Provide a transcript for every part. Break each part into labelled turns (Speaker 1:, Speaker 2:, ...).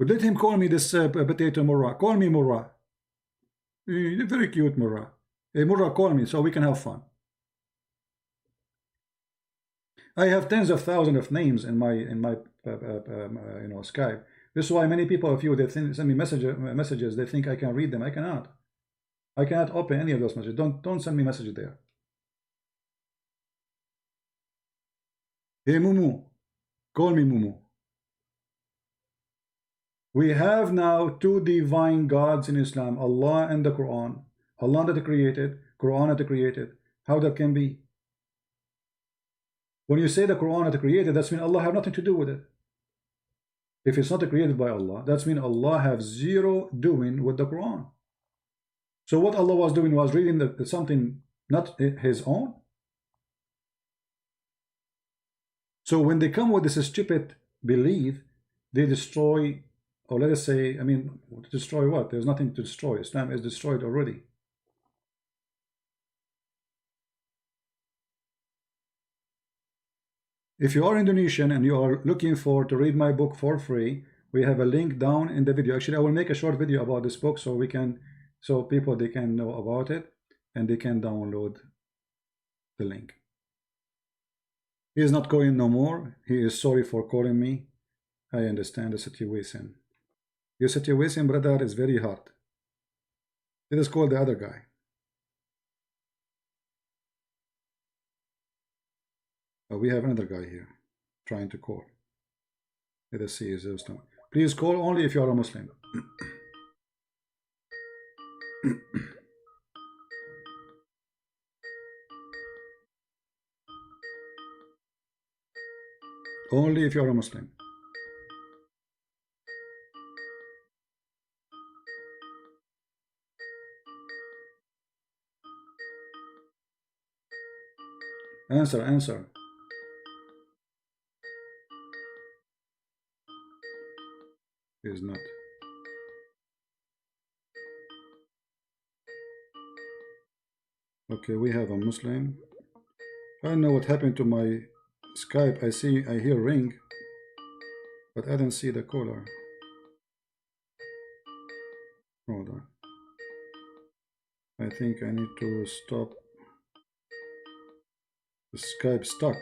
Speaker 1: But let him call me this potato Murrah. Call me Murrah. Very cute Murrah. Hey Murrah, call me so we can have fun. I have tens of thousands of names in my Skype. This is why many people of you, they send me messages. They think I can read them. I cannot. I cannot open any of those messages. Don't send me messages there. Hey Mumu, call me Mumu. We have now two divine gods in Islam, Allah and the Quran. Allah that created, Quran that created. How that can be? When you say the Quran that created, that's mean Allah have nothing to do with it. If it's not created by Allah, that's mean Allah have zero doing with the Quran. So what Allah was doing was reading something not his own. So when they come with this stupid belief, they destroy, or let us say, I mean, destroy what? There's nothing to destroy. Islam is destroyed already. If you are Indonesian and you are looking to read my book for free, we have a link down in the video. Actually, I will make a short video about this book so people they can know about it and they can download the link. He is not calling no more. He is sorry for calling me. I understand the situation. Your situation, brother, is very hard. Let us call the other guy. We have another guy here trying to call. Let us see his Muslim. Please call only if you are a Muslim. Only if you are a Muslim. Answer. He is not. Okay, we have a Muslim. I don't know what happened to my Skype. I hear ring, but I don't see the caller. Hold on. I think I need to stop. The Skype stuck.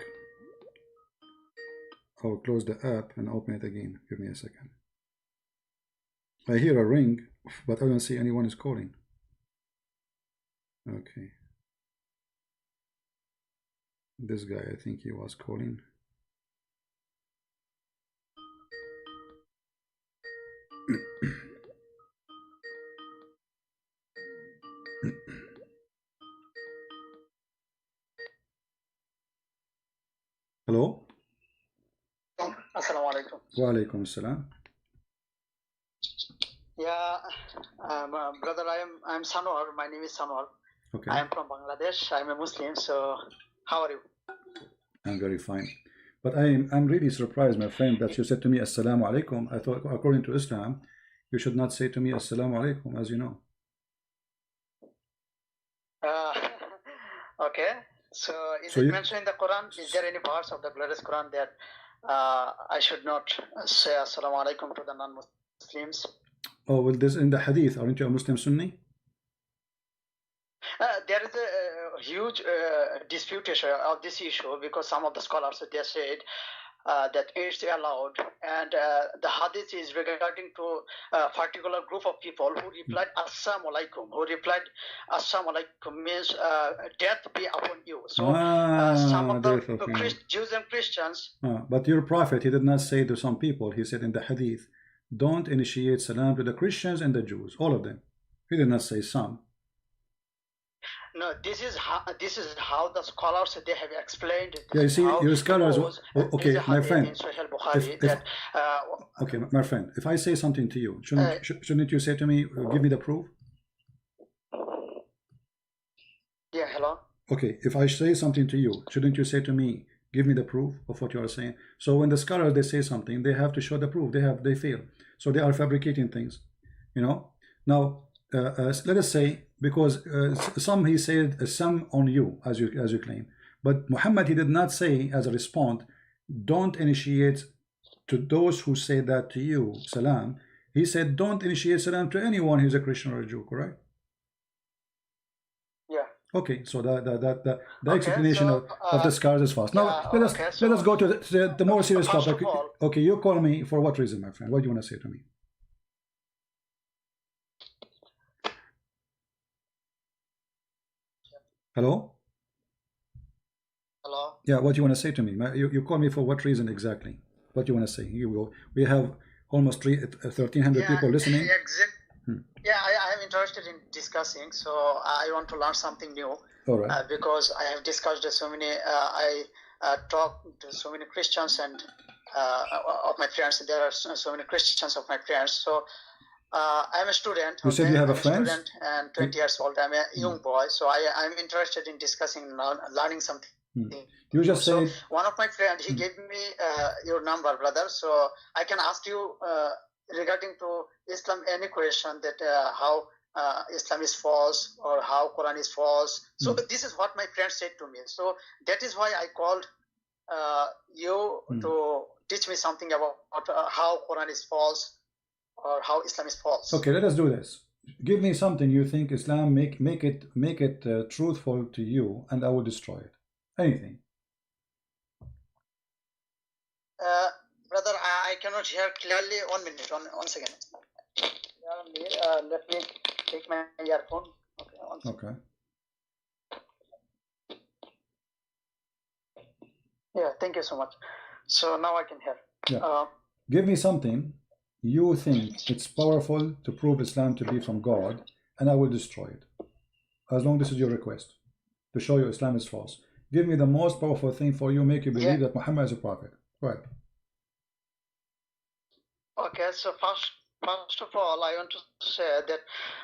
Speaker 1: I'll close the app and open it again. Give me a second. I hear a ring, but I don't see anyone is calling. Okay. This guy, I think he was calling. Hello?
Speaker 2: Assalamu alaikum.
Speaker 1: Wa alaikum assalam.
Speaker 2: Yeah, brother, I'm Sanuarul. My name is Sanuarul.
Speaker 1: Okay.
Speaker 2: I am from Bangladesh. I'm a Muslim. So, how are you?
Speaker 1: I'm very fine. But I'm really surprised, my friend, that you said to me Assalamu alaikum. I thought, according to Islam, you should not say to me Assalamu alaikum, as you know.
Speaker 2: Okay. So, is it mentioned in the Quran? Is there any parts of the glorious Quran that I should not say Assalamu alaikum to the non-Muslims?
Speaker 1: Oh, well, this in the Hadith. Aren't you a Muslim Sunni?
Speaker 2: There is a huge disputation of this issue because some of the scholars they said that it's allowed, and the hadith is regarding to a particular group of people who replied Assalamu alaikum. Who replied Assalamu alaikum means death be upon you. So some of the Jews and Christians.
Speaker 1: But your prophet, he did not say to some people. He said in the hadith, don't initiate salam to the Christians and the Jews, all of them. He did not say some.
Speaker 2: No, this is how the scholars they have explained it.
Speaker 1: Yeah, you see, your scholars. Okay, my friend. Okay, my friend. If I say something to you, shouldn't you say to me, "Give me the proof"?
Speaker 2: Yeah. Hello.
Speaker 1: Okay, if I say something to you, shouldn't you say to me, "Give me the proof of what you are saying"? So when the scholars they say something, they have to show the proof. They fail, so they are fabricating things. You know. Now, let us say. Because some he said some on you as you claim, but Muhammad he did not say as a response, don't initiate to those who say that to you salam, He said, don't initiate Salam to anyone who's a Christian or a Jew, correct?
Speaker 2: Yeah.
Speaker 1: Okay, so the
Speaker 2: Okay,
Speaker 1: explanation
Speaker 2: so
Speaker 1: of the scars is fast. Now
Speaker 2: yeah,
Speaker 1: let us
Speaker 2: okay,
Speaker 1: let us
Speaker 2: so
Speaker 1: go to the more serious
Speaker 2: first
Speaker 1: topic.
Speaker 2: of all,
Speaker 1: Okay, you call me for what reason, my friend? What do you want to say to me? Hello?
Speaker 2: hello.
Speaker 1: Yeah, what do you want to say to me? You call me for what reason exactly? What do you want to say? Here we go. We have almost 1,300
Speaker 2: Yeah,
Speaker 1: people listening.
Speaker 2: exactly. Yeah, I am interested in discussing, so I want to learn something new.
Speaker 1: All right.
Speaker 2: Because I have discussed so many, I talked to so many Christians and of my friends. There are so many Christians of my friends. So I'm a student.
Speaker 1: You said you have
Speaker 2: I'm
Speaker 1: a friend?
Speaker 2: student and 20 years old. I'm a young boy, so I'm interested in discussing, learning something.
Speaker 1: You just
Speaker 2: So
Speaker 1: said
Speaker 2: one of my friends, he gave me your number, brother. So I can ask you regarding to Islam any question that how Islam is false or how Quran is false. So this is what my friend said to me. So that is why I called you to teach me something about how Quran is false or how Islam is false.
Speaker 1: Okay, let us do this. Give me something you think Islam make it truthful to you, and I will destroy it. Anything.
Speaker 2: Brother, I cannot hear clearly. 1 minute, one second. Let me take my earphone. Okay. One second.
Speaker 1: Okay.
Speaker 2: Yeah, thank you so much. So now I can hear.
Speaker 1: Yeah. Give me something you think it's powerful to prove Islam to be from God, and I will destroy it. As long as this is your request, to show you Islam is false. Give me the most powerful thing for you, make you believe that Muhammad is a prophet. Right.
Speaker 2: Okay, so first of all, I want to say that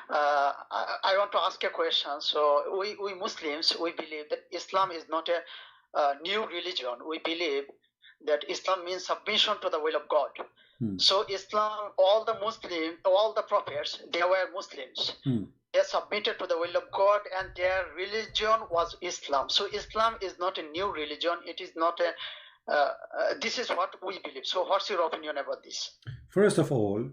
Speaker 2: I want to ask a question. So we Muslims, we believe that Islam is not a new religion. We believe that Islam means submission to the will of God. So Islam, all the prophets, they were Muslims. They submitted to the will of God, and their religion was Islam. So Islam is not a new religion. It is not a this is what we believe. So what's your opinion about this?
Speaker 1: First of all,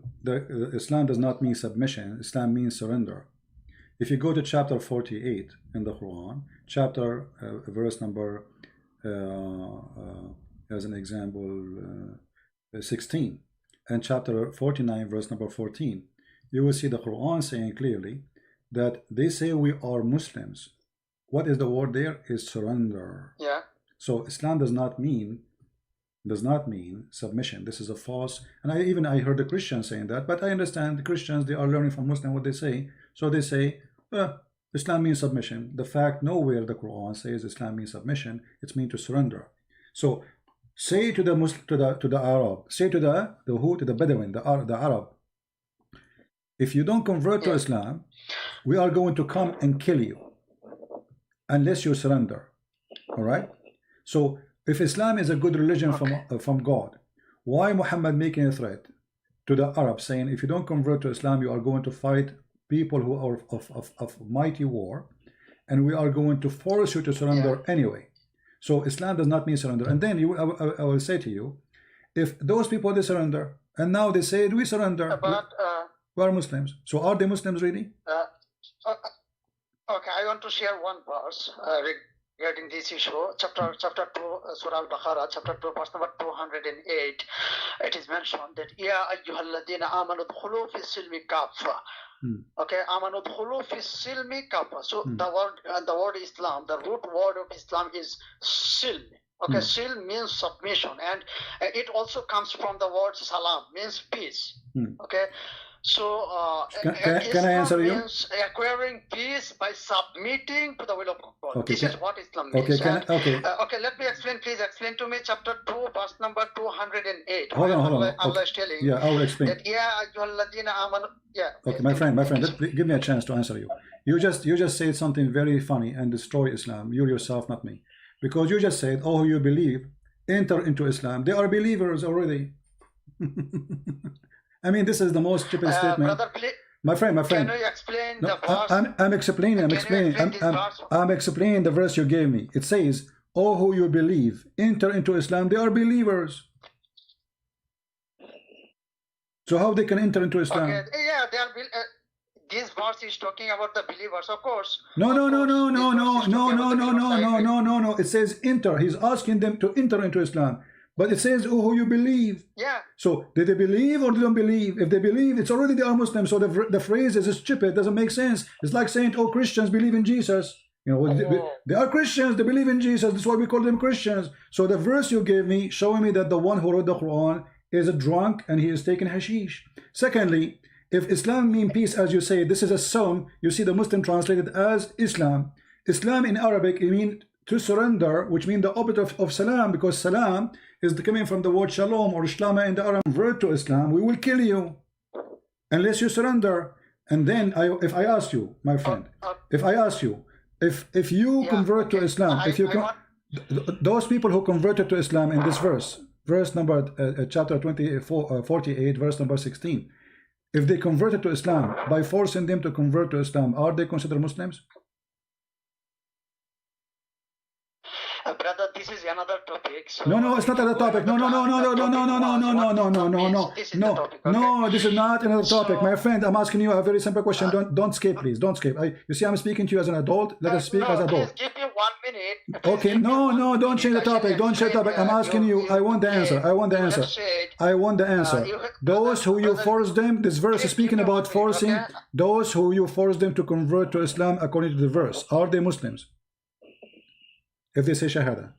Speaker 1: Islam does not mean submission. Islam means surrender. If you go to chapter 48 in the Quran, chapter verse number as an example 16, and chapter 49 verse number 14, you will see the Quran saying clearly that they say we are Muslims. What is the word there? Is surrender.
Speaker 2: Yeah.
Speaker 1: So Islam does not mean submission. This is a false, and I heard the Christians saying that, but I understand the Christians, they are learning from Muslim what they say. So they say Islam means submission. The fact nowhere the Quran says Islam means submission. It's mean to surrender. So say to the Muslim, to the Arab, say to the Bedouin, the Arab, if you don't convert to Islam, we are going to come and kill you unless you surrender. All right. So if Islam is a good religion from God, why Muhammad making a threat to the Arabs saying if you don't convert to Islam, you are going to fight people who are of mighty war, and we are going to force you to surrender anyway. So Islam does not mean surrender. And then I will say to you, if those people they surrender, and now they say we surrender, we are Muslims. So are they Muslims really?
Speaker 2: Okay, I want to share one verse regarding this issue. Chapter 2, Surah Al-Baqarah, chapter 2, verse number 208. It is mentioned that Ya ayyuhalladhina amanu dkhulu fi silmi kafa. Okay, amanu dkhulu fi silmi kafa. So the word Islam, the root word of Islam is silm. Okay, silm means submission, and it also comes from the word salam, means peace. Okay. So
Speaker 1: can I answer you?
Speaker 2: Means acquiring peace by submitting to the will of God.
Speaker 1: Okay,
Speaker 2: this is what Islam means. Okay, let me explain. Please explain to me chapter 2, verse number 208.
Speaker 1: Hold on.
Speaker 2: Allah is telling.
Speaker 1: Yeah, I will explain.
Speaker 2: That,
Speaker 1: okay, my friend, give me a chance to answer you. You just said something very funny and destroy Islam. You yourself, not me, because you just said, "Oh, you believe, enter into Islam." They are believers already. I mean, this is the most stupid statement.
Speaker 2: Brother, please,
Speaker 1: my friend.
Speaker 2: Can you explain the verse?
Speaker 1: I'm explaining. I'm explaining the verse you gave me. It says, "Oh, who you believe, enter into Islam." They are believers. So how they can enter into Islam?
Speaker 2: Okay, yeah, they are. This verse is talking about the believers, of course.
Speaker 1: No. It says enter. He's asking them to enter into Islam. But it says, oh, who you believe.
Speaker 2: Yeah.
Speaker 1: So, did they believe or they don't believe? If they believe, it's already they are Muslims. So, the phrase is stupid. Doesn't make sense. It's like saying, oh, Christians believe in Jesus. You know, they are Christians. They believe in Jesus. That's why we call them Christians. So, the verse you gave me, showing me that the one who wrote the Quran is a drunk and he is taking hashish. Secondly, if Islam means peace, as you say, this is a sum. You see the Muslim translated as Islam. Islam in Arabic, it means to surrender, which means the opposite of salam, because salam is coming from the word shalom or shlama in the Arab. Convert to Islam, we will kill you unless you surrender. And then if I ask you, my friend, if I ask you, if you convert to Islam, those people who converted to Islam in this verse number chapter 48, verse number 16, if they converted to Islam by forcing them to convert to Islam, are they considered Muslims?
Speaker 2: Brother, this is another topic. So
Speaker 1: no, it's not another topic. No, this is not another topic. My friend, I'm asking you a very simple question. Don't escape, please. Don't escape. You see, I'm speaking to you as an adult. Let us speak as adult.
Speaker 2: Give me 1 minute.
Speaker 1: Okay, no, don't change the topic. Don't change the topic. I'm asking you. I want the answer. I want the answer. Those who you force them, this verse is speaking about forcing those who you force them to convert to Islam according to the verse. Are they Muslims? If they say Shahada.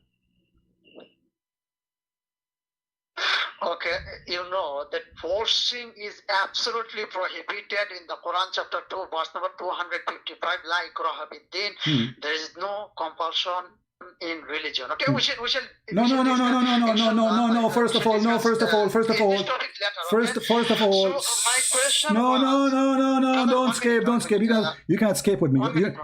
Speaker 2: Okay, you know that forcing is absolutely prohibited in the Quran chapter 2 verse number 255. La ikraha bid-din. There is no compulsion in religion. Okay, we shall
Speaker 1: no. First of all, no. Don't escape. You can't escape with me.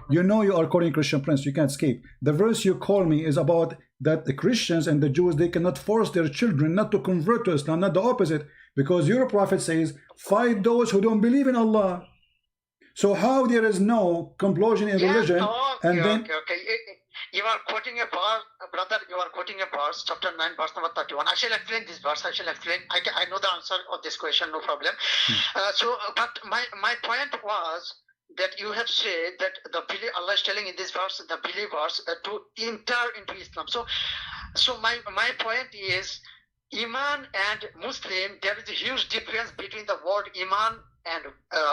Speaker 1: You know you are quoting Christian Prince. You can't escape. The verse you call me is about that the Christians and the Jews, they cannot force their children not to convert to Islam, not the opposite, because your prophet says, fight those who don't believe in Allah. So how there is no compulsion in religion,
Speaker 2: You are quoting a verse, brother. You are quoting a verse, chapter 9, verse number 31. I shall explain this verse. I know the answer of this question, no problem. But my point was that you have said that Allah is telling in this verse the believers to enter into Islam. So my point is, Iman and Muslim, there is a huge difference between the word Iman and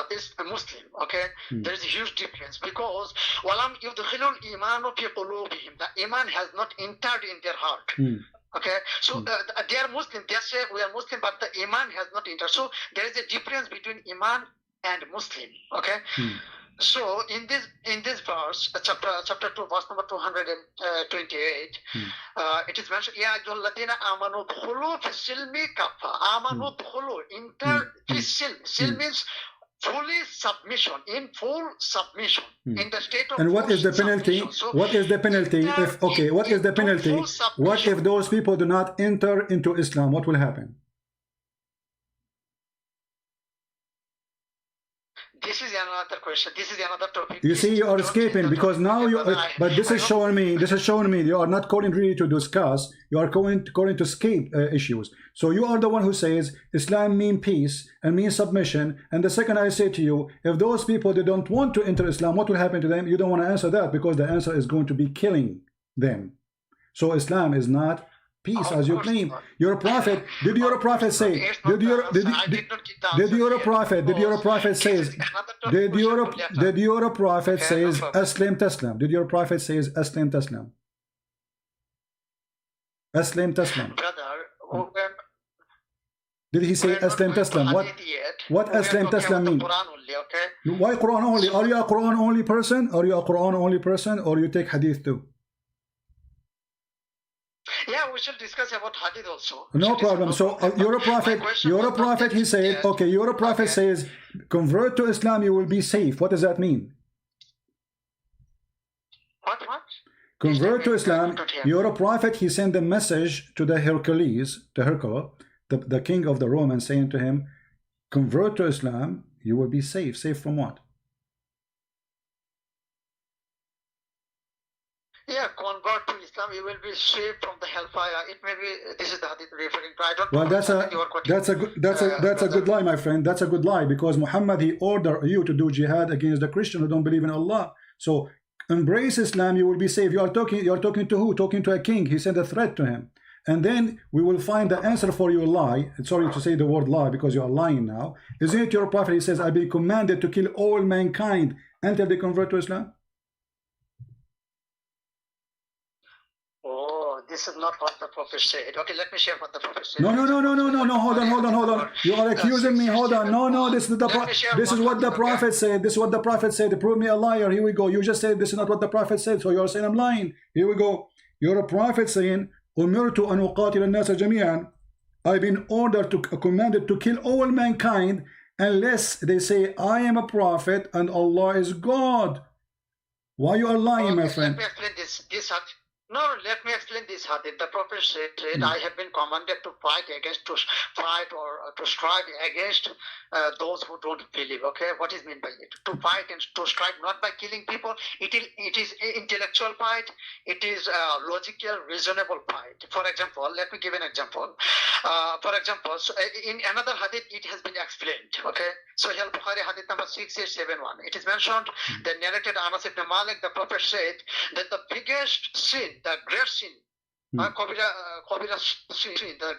Speaker 2: is a Muslim. Okay, there is a huge difference because walam yudkhilul imanu fi qulubihim, the iman has not entered in their heart. Okay, so they are Muslim, they say we are Muslim, but the iman has not entered. So there is a difference between iman and Muslim. Okay, so in this verse, chapter 2, verse number 228, it is mentioned, Ya ayyuhalladhina amanu dhkhulu fi silmi kaffa. Amanu dhkhulu, enter fi silm. Silm means fully submission, in full submission, in the state of.
Speaker 1: And what is the penalty? So what is the penalty if what is the penalty? What if those people do not enter into Islam? What will happen?
Speaker 2: This is another question. This is another topic.
Speaker 1: You see, you are escaping because now you. But this is showing me. This is showing me you are not calling really to discuss. You are calling to escape issues. So you are the one who says Islam means peace and means submission. And the second I say to you, if those people they don't want to enter Islam, what will happen to them? You don't want to answer that because the answer is going to be killing them. So Islam is not peace as you claim. Your prophet, did your prophet say? Did your prophet says? Did your prophet says Aslim Taslam? Did your prophet says Aslim Taslam? Aslim Taslam. Did he say Aslim Taslam? What Aslim Taslam mean? Why Quran only? Are you a Quran only person? Are you a Quran only person, or you take Hadith too?
Speaker 2: Yeah, we should discuss about Hadith also.
Speaker 1: No problem. So you're a prophet, he said, okay, you're a prophet says, convert to Islam, you will be safe. What does that mean?
Speaker 2: What?
Speaker 1: Convert to Islam, you're a prophet, he sent a message to the Hercules, the king of the Romans, saying to him, convert to Islam, you will be safe. Safe from what?
Speaker 2: Yeah, convert to Islam Islam, you will be saved from the hellfire. It may be this is the hadith referring to. I don't
Speaker 1: Well,
Speaker 2: know.
Speaker 1: that's a good lie, my friend. That's a good lie, because Muhammad, he ordered you to do jihad against the Christian who don't believe in Allah. So embrace Islam, you will be saved. You are talking to who? Talking to a king. He sent a threat to him. And then we will find the answer for your lie. Sorry to say the word lie, because you are lying now. Isn't it your prophet? He says, I've been commanded to kill all mankind until they convert to Islam.
Speaker 2: Oh, this is not what the prophet said. Okay, let me share what the prophet said.
Speaker 1: No. Hold on. You are accusing me. Hold on. No. This is what the prophet said. This is what the prophet said. Prove me a liar. Here we go. You just said this is not what the prophet said, so you're saying I'm lying. Here we go. You're a prophet saying, أمرت أن أقاتل الناس جميعا. I've been commanded to kill all mankind unless they say I am a prophet and Allah is God. Why you are lying, my friend?
Speaker 2: Let me explain this hadith. No, let me explain this hadith. The prophet said, I have been commanded to fight or to strive against those who don't believe. Okay, what is meant by it? To fight and to strive not by killing people. It is intellectual fight. It is logical, reasonable fight. For example, let me give an example. For example, so in another hadith, it has been explained. Okay, so here Bukhari hadith number 6871. It is mentioned, the narrated Anas ibn Malik, the prophet said that the biggest sin, the great sin, the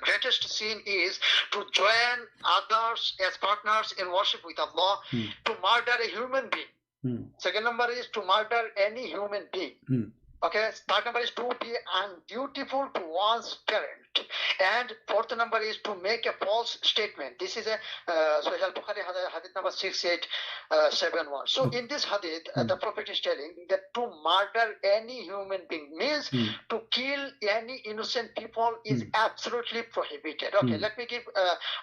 Speaker 2: greatest sin is to join others as partners in worship with Allah, to murder a human being. Second number is to murder any human being. Okay, third number is to be undutiful to one's parent. And fourth number is to make a false statement. This is a Sahih Bukhari hadith number 6871. So in this hadith, the Prophet is telling that to murder any human being means to kill any innocent people is absolutely prohibited. Okay, let me give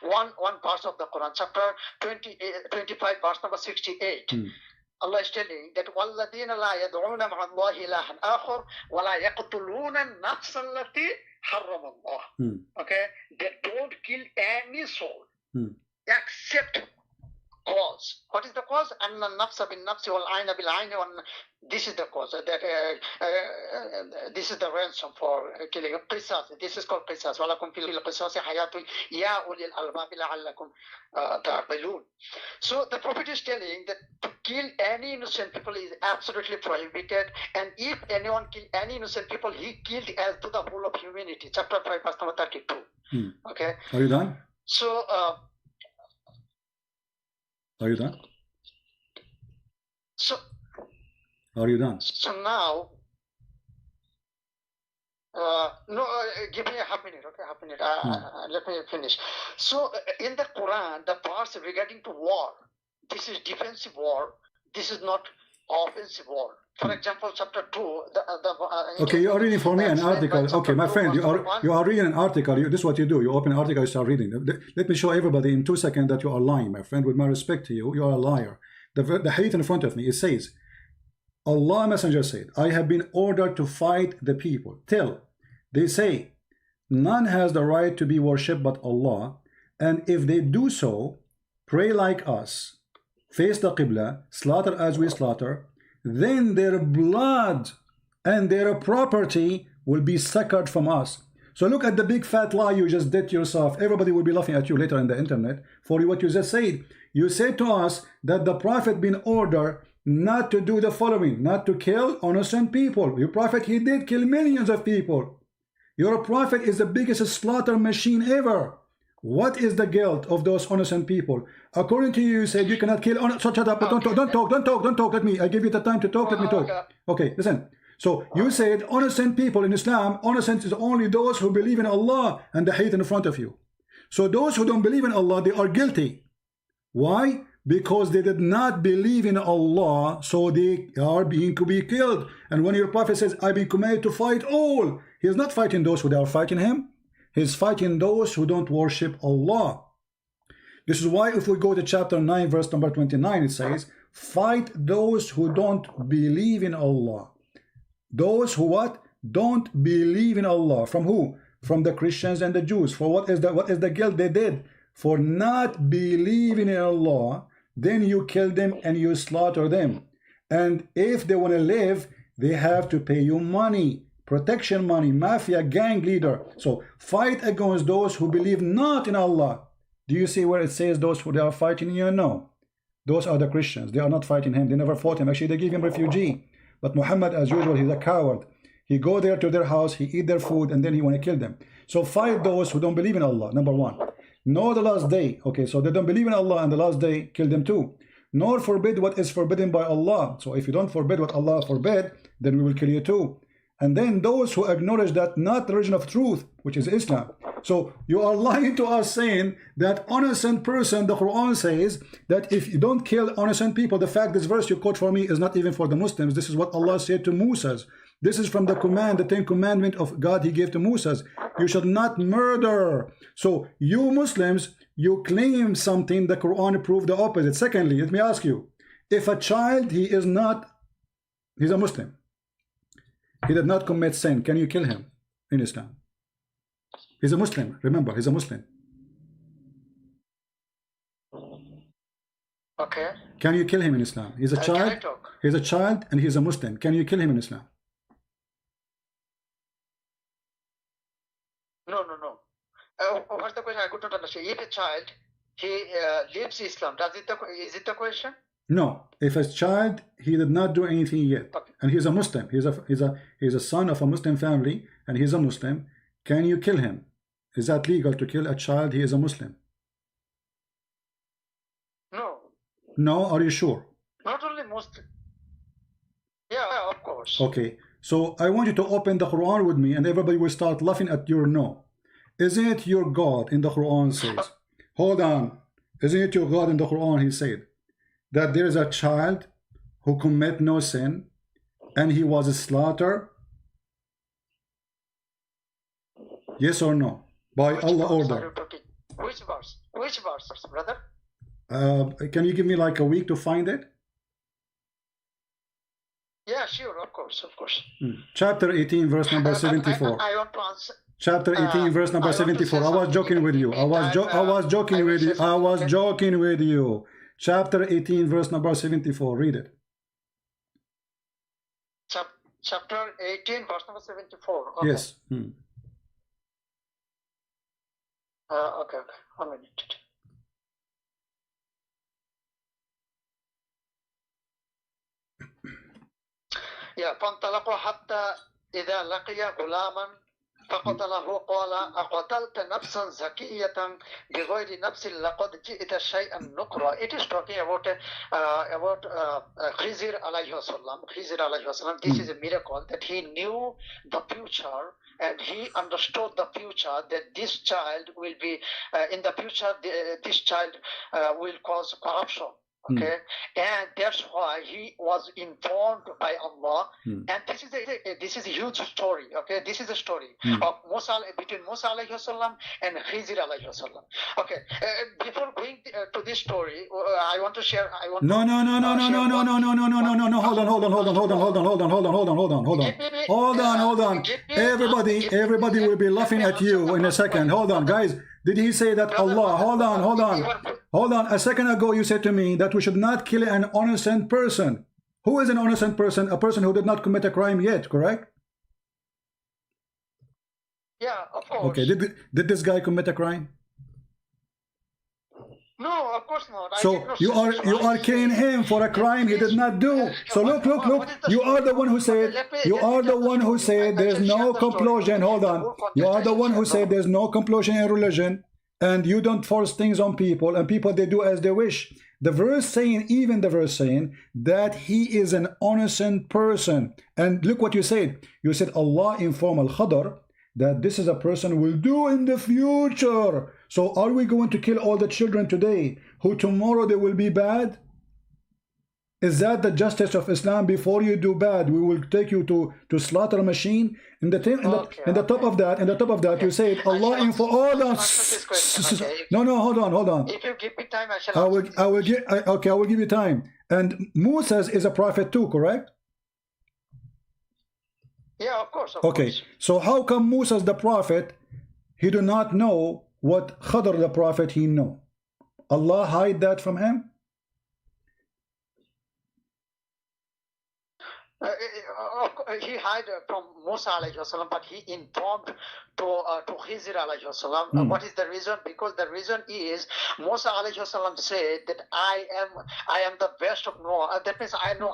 Speaker 2: one verse of the Quran, chapter 25, verse number 68. Allah is telling that وَالَّذِينَ لَا يَدْعُونَ مَعَ اللَّهِ إِلَٰهًا آخَرَ وَلَا يَقْتُلُونَ النَّفْسَ الَّتِي حَرَّمَ اللَّهُ. Okay, they don't kill any soul except cause. What is the cause? أَنَّ النَّفْسَ بِالنَّفْسِ وَالْعَيْنَ بِالْعَيْنِ. This is the cause. This is the ransom for killing. Qisas. This is called qisas. وَلَكُمْ فِي الْقِصَاصِ حَيَاةٌ يَا أُولِي الْأَلْبَابِ لَعَلَّكُمْ تَعْقِلُونَ. So the Prophet is telling that to kill any innocent people is absolutely prohibited, and if anyone kill any innocent people, he killed as to the whole of humanity. Chapter 5, verse number 32. Okay.
Speaker 1: Are you done?
Speaker 2: So.
Speaker 1: Are you done?
Speaker 2: So.
Speaker 1: Are you done?
Speaker 2: So now. Give me a half minute, okay? Half minute. Let me finish. So, in the Quran, the parts regarding to war, this is defensive war. This is not offensive war. For example, chapter 2.
Speaker 1: Okay, you are reading for me an article. Okay, my friend, you are reading an article. This is what you do. You open an article, you start reading. Let me show everybody in 2 seconds that you are lying, my friend. With my respect to you, you are a liar. The hadith in front of me, it says, Allah Messenger said, I have been ordered to fight the people till they say, none has the right to be worshipped but Allah, and if they do so, pray like us, face the Qibla, slaughter as we slaughter, then their blood and their property will be succored from us. So look at the big fat lie you just did to yourself. Everybody will be laughing at you later in the internet for what you just said. You said to us that the Prophet been ordered not to do the following, not to kill innocent people. Your Prophet, he did kill millions of people. Your Prophet is the biggest slaughter machine ever. What is the guilt of those innocent people? According to you, you said you cannot kill. So shut up. Don't talk. Let me. I give you the time to talk. Let me talk. Okay, listen. So you said innocent people in Islam, innocent is only those who believe in Allah and the hadith in front of you. So those who don't believe in Allah, they are guilty. Why? Because they did not believe in Allah, so they are being to be killed. And when your Prophet says, I've been commanded to fight all, he is not fighting those who are fighting him. He's fighting those who don't worship Allah. This is why if we go to chapter 9, verse number 29, it says, fight those who don't believe in Allah. Those who what? Don't believe in Allah. From who? From the Christians and the Jews. For what is the guilt they did? For not believing in Allah. Then you kill them and you slaughter them. And if they want to live, they have to pay you money. protection money, mafia, gang leader. So fight against those who believe not in Allah. Do you see where it says those who they are fighting you? No. Those are the Christians. They are not fighting him. They never fought him. Actually, they gave him refugee. But Muhammad, as usual, he's a coward. He go there to their house, he eat their food, and then he want to kill them. So fight those who don't believe in Allah, number one. Know the last day. Okay, so they don't believe in Allah and the last day, kill them too. Nor forbid what is forbidden by Allah. So if you don't forbid what Allah forbid, then we will kill you too. And then those who acknowledge that not the religion of truth, which is Islam. So you are lying to us saying that innocent person, the Quran says that if you don't kill innocent people, the fact this verse you quote for me is not even for the Muslims. This is what Allah said to Moses. This is from the command, the 10 commandment of God he gave to Moses. You shall not murder. So you Muslims, you claim something, the Quran proved the opposite. Secondly, let me ask you, if a child, he's a Muslim. He did not commit sin. Can you kill him in Islam? He's a Muslim. Remember, he's a Muslim.
Speaker 2: Okay.
Speaker 1: Can you kill him in Islam? He's a child.
Speaker 2: Can I talk?
Speaker 1: He's a child and he's a Muslim. Can you kill him in Islam?
Speaker 2: No. What's the question? I could not understand. If a child, he leaves Islam, is it the question?
Speaker 1: No. If a child, he did not do anything yet,
Speaker 2: Okay.
Speaker 1: and he's a Muslim. He's a son of a Muslim family, and he's a Muslim. Can you kill him? Is that legal to kill a child? He is a Muslim.
Speaker 2: No.
Speaker 1: No. Are you sure?
Speaker 2: Not only Muslim. Yeah, of course.
Speaker 1: Okay. So I want you to open the Quran with me, and everybody will start laughing at your no. Isn't it your God in the Quran says? Hold on. Isn't it your God in the Quran? He said that there is a child who commit no sin, and he was slaughtered. Yes or no? By Allah order.
Speaker 2: Which verse? Which verse, brother?
Speaker 1: Can you give me like a week to find it?
Speaker 2: Yeah, sure, of course.
Speaker 1: Chapter 18, verse number 74.
Speaker 2: I want to answer.
Speaker 1: Chapter 18, verse number 74. I was joking with you. I was joking with you. I was joking with you. Chapter 18, verse number 74. Read it.
Speaker 2: Chapter 18, verse number 74. Okay.
Speaker 1: Yes.
Speaker 2: Okay. 1 minute. Yeah. فانطلقوا حتى إذا لقي غلاما فقتله قال أقتلت نفسا زكية بغير نفس لقد جئت شيئا نكرا. It is talking about Khizr alayhi wasallam. This is a miracle that he knew the future and he understood the future, that this child will be in the future. This child will cause corruption. Okay, and that's why he was informed by Allah. And this is a huge story. Okay, this is a story of between Musa alayhi wasallam and Khizr alayhi wasallam. Okay, before going to this story, I want to share.
Speaker 1: No. Hold on. Everybody will be laughing at you in a second. Hold on, guys. Did he say that Allah? Hold on. A second ago you said to me that we should not kill an innocent person. Who is an innocent person? A person who did not commit a crime yet, correct?
Speaker 2: Yeah, of course.
Speaker 1: Okay, did this guy commit a crime?
Speaker 2: No, of course not.
Speaker 1: So you are killing him for a crime he did not do. So look. You are the one who said there's no compulsion. Hold on. You are the one who said there's no compulsion in religion, and you don't force things on people, and people they do as they wish. The verse saying that he is an innocent person. And look what you said. You said Allah informed Al-Khadr that this is a person will do in the future. So are we going to kill all the children today who tomorrow they will be bad? Is that the justice of Islam? Before you do bad, we will take you to slaughter a machine. In the top of that, you say Allah info all the. No, hold on.
Speaker 2: If you give me time, I
Speaker 1: will give you time. And Moses is a prophet too, correct?
Speaker 2: Yeah, of course.
Speaker 1: Okay, so how come Moses the prophet, he do not know what Khadr the prophet he know? Allah hide that from him?
Speaker 2: he hid from Musa alayhi wasalam, but he informed to Khizr alayhi wasalam. What is the reason? Because the reason is Musa alayhi wasalam said that I am the best of Noah. That means I know.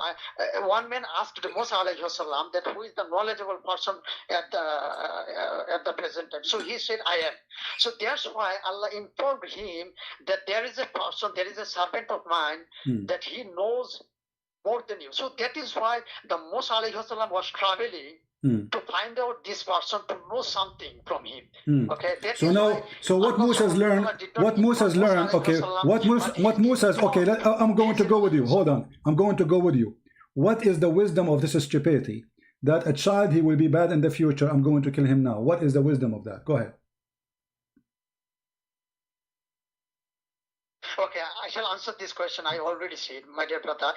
Speaker 2: One man asked Musa alayhi wasalam that who is the knowledgeable person at the present time. So he said I am. So that's why Allah informed him that there is a person, there is a servant of mine that he knows more than you. So that is why the Musa alayhi wasalam was traveling to find out this person, to know something from him. Okay.
Speaker 1: So now, so what Musa's learned, what Musa's learned, okay, what Musa's, okay, I'm going to go with you. Hold on. I'm going to go with you. What is the wisdom of this stupidity? That a child, he will be bad in the future. I'm going to kill him now. What is the wisdom of that? Go ahead.
Speaker 2: Okay, I shall answer this question. I already said, my dear brother.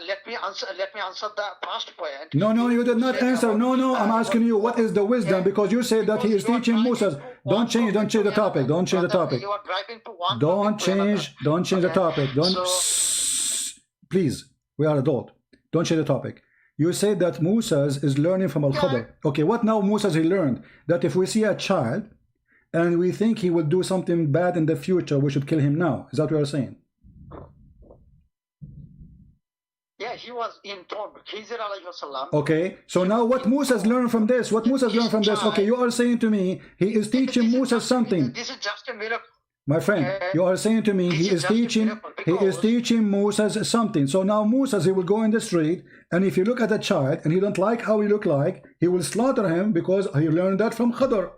Speaker 2: Let me answer the first point.
Speaker 1: No, you did not answer. No, I'm asking you, what is the wisdom? Because you said that he is teaching Musa. Don't change the topic. Don't change the topic.
Speaker 2: You are driving to one.
Speaker 1: Don't change the topic. Please, we are adult. Don't change the topic. You said that Musa is learning from Al-Khadr. Okay, what now Musa he learned? That if we see a child and we think he will do something bad in the future, we should kill him now. Is that what you are saying?
Speaker 2: Yeah, he was informed. Khizr alayhi wasalam.
Speaker 1: Okay, so now what Musa's learned from this? What Musa's learned from this? Okay, you are saying to me he is teaching Musa something.
Speaker 2: This is just a miracle.
Speaker 1: My friend, you are saying to me he is teaching Musa something. So now Musa, he will go in the street, and if you look at a child and he don't like how he look like, he will slaughter him because he learned that from Khadr.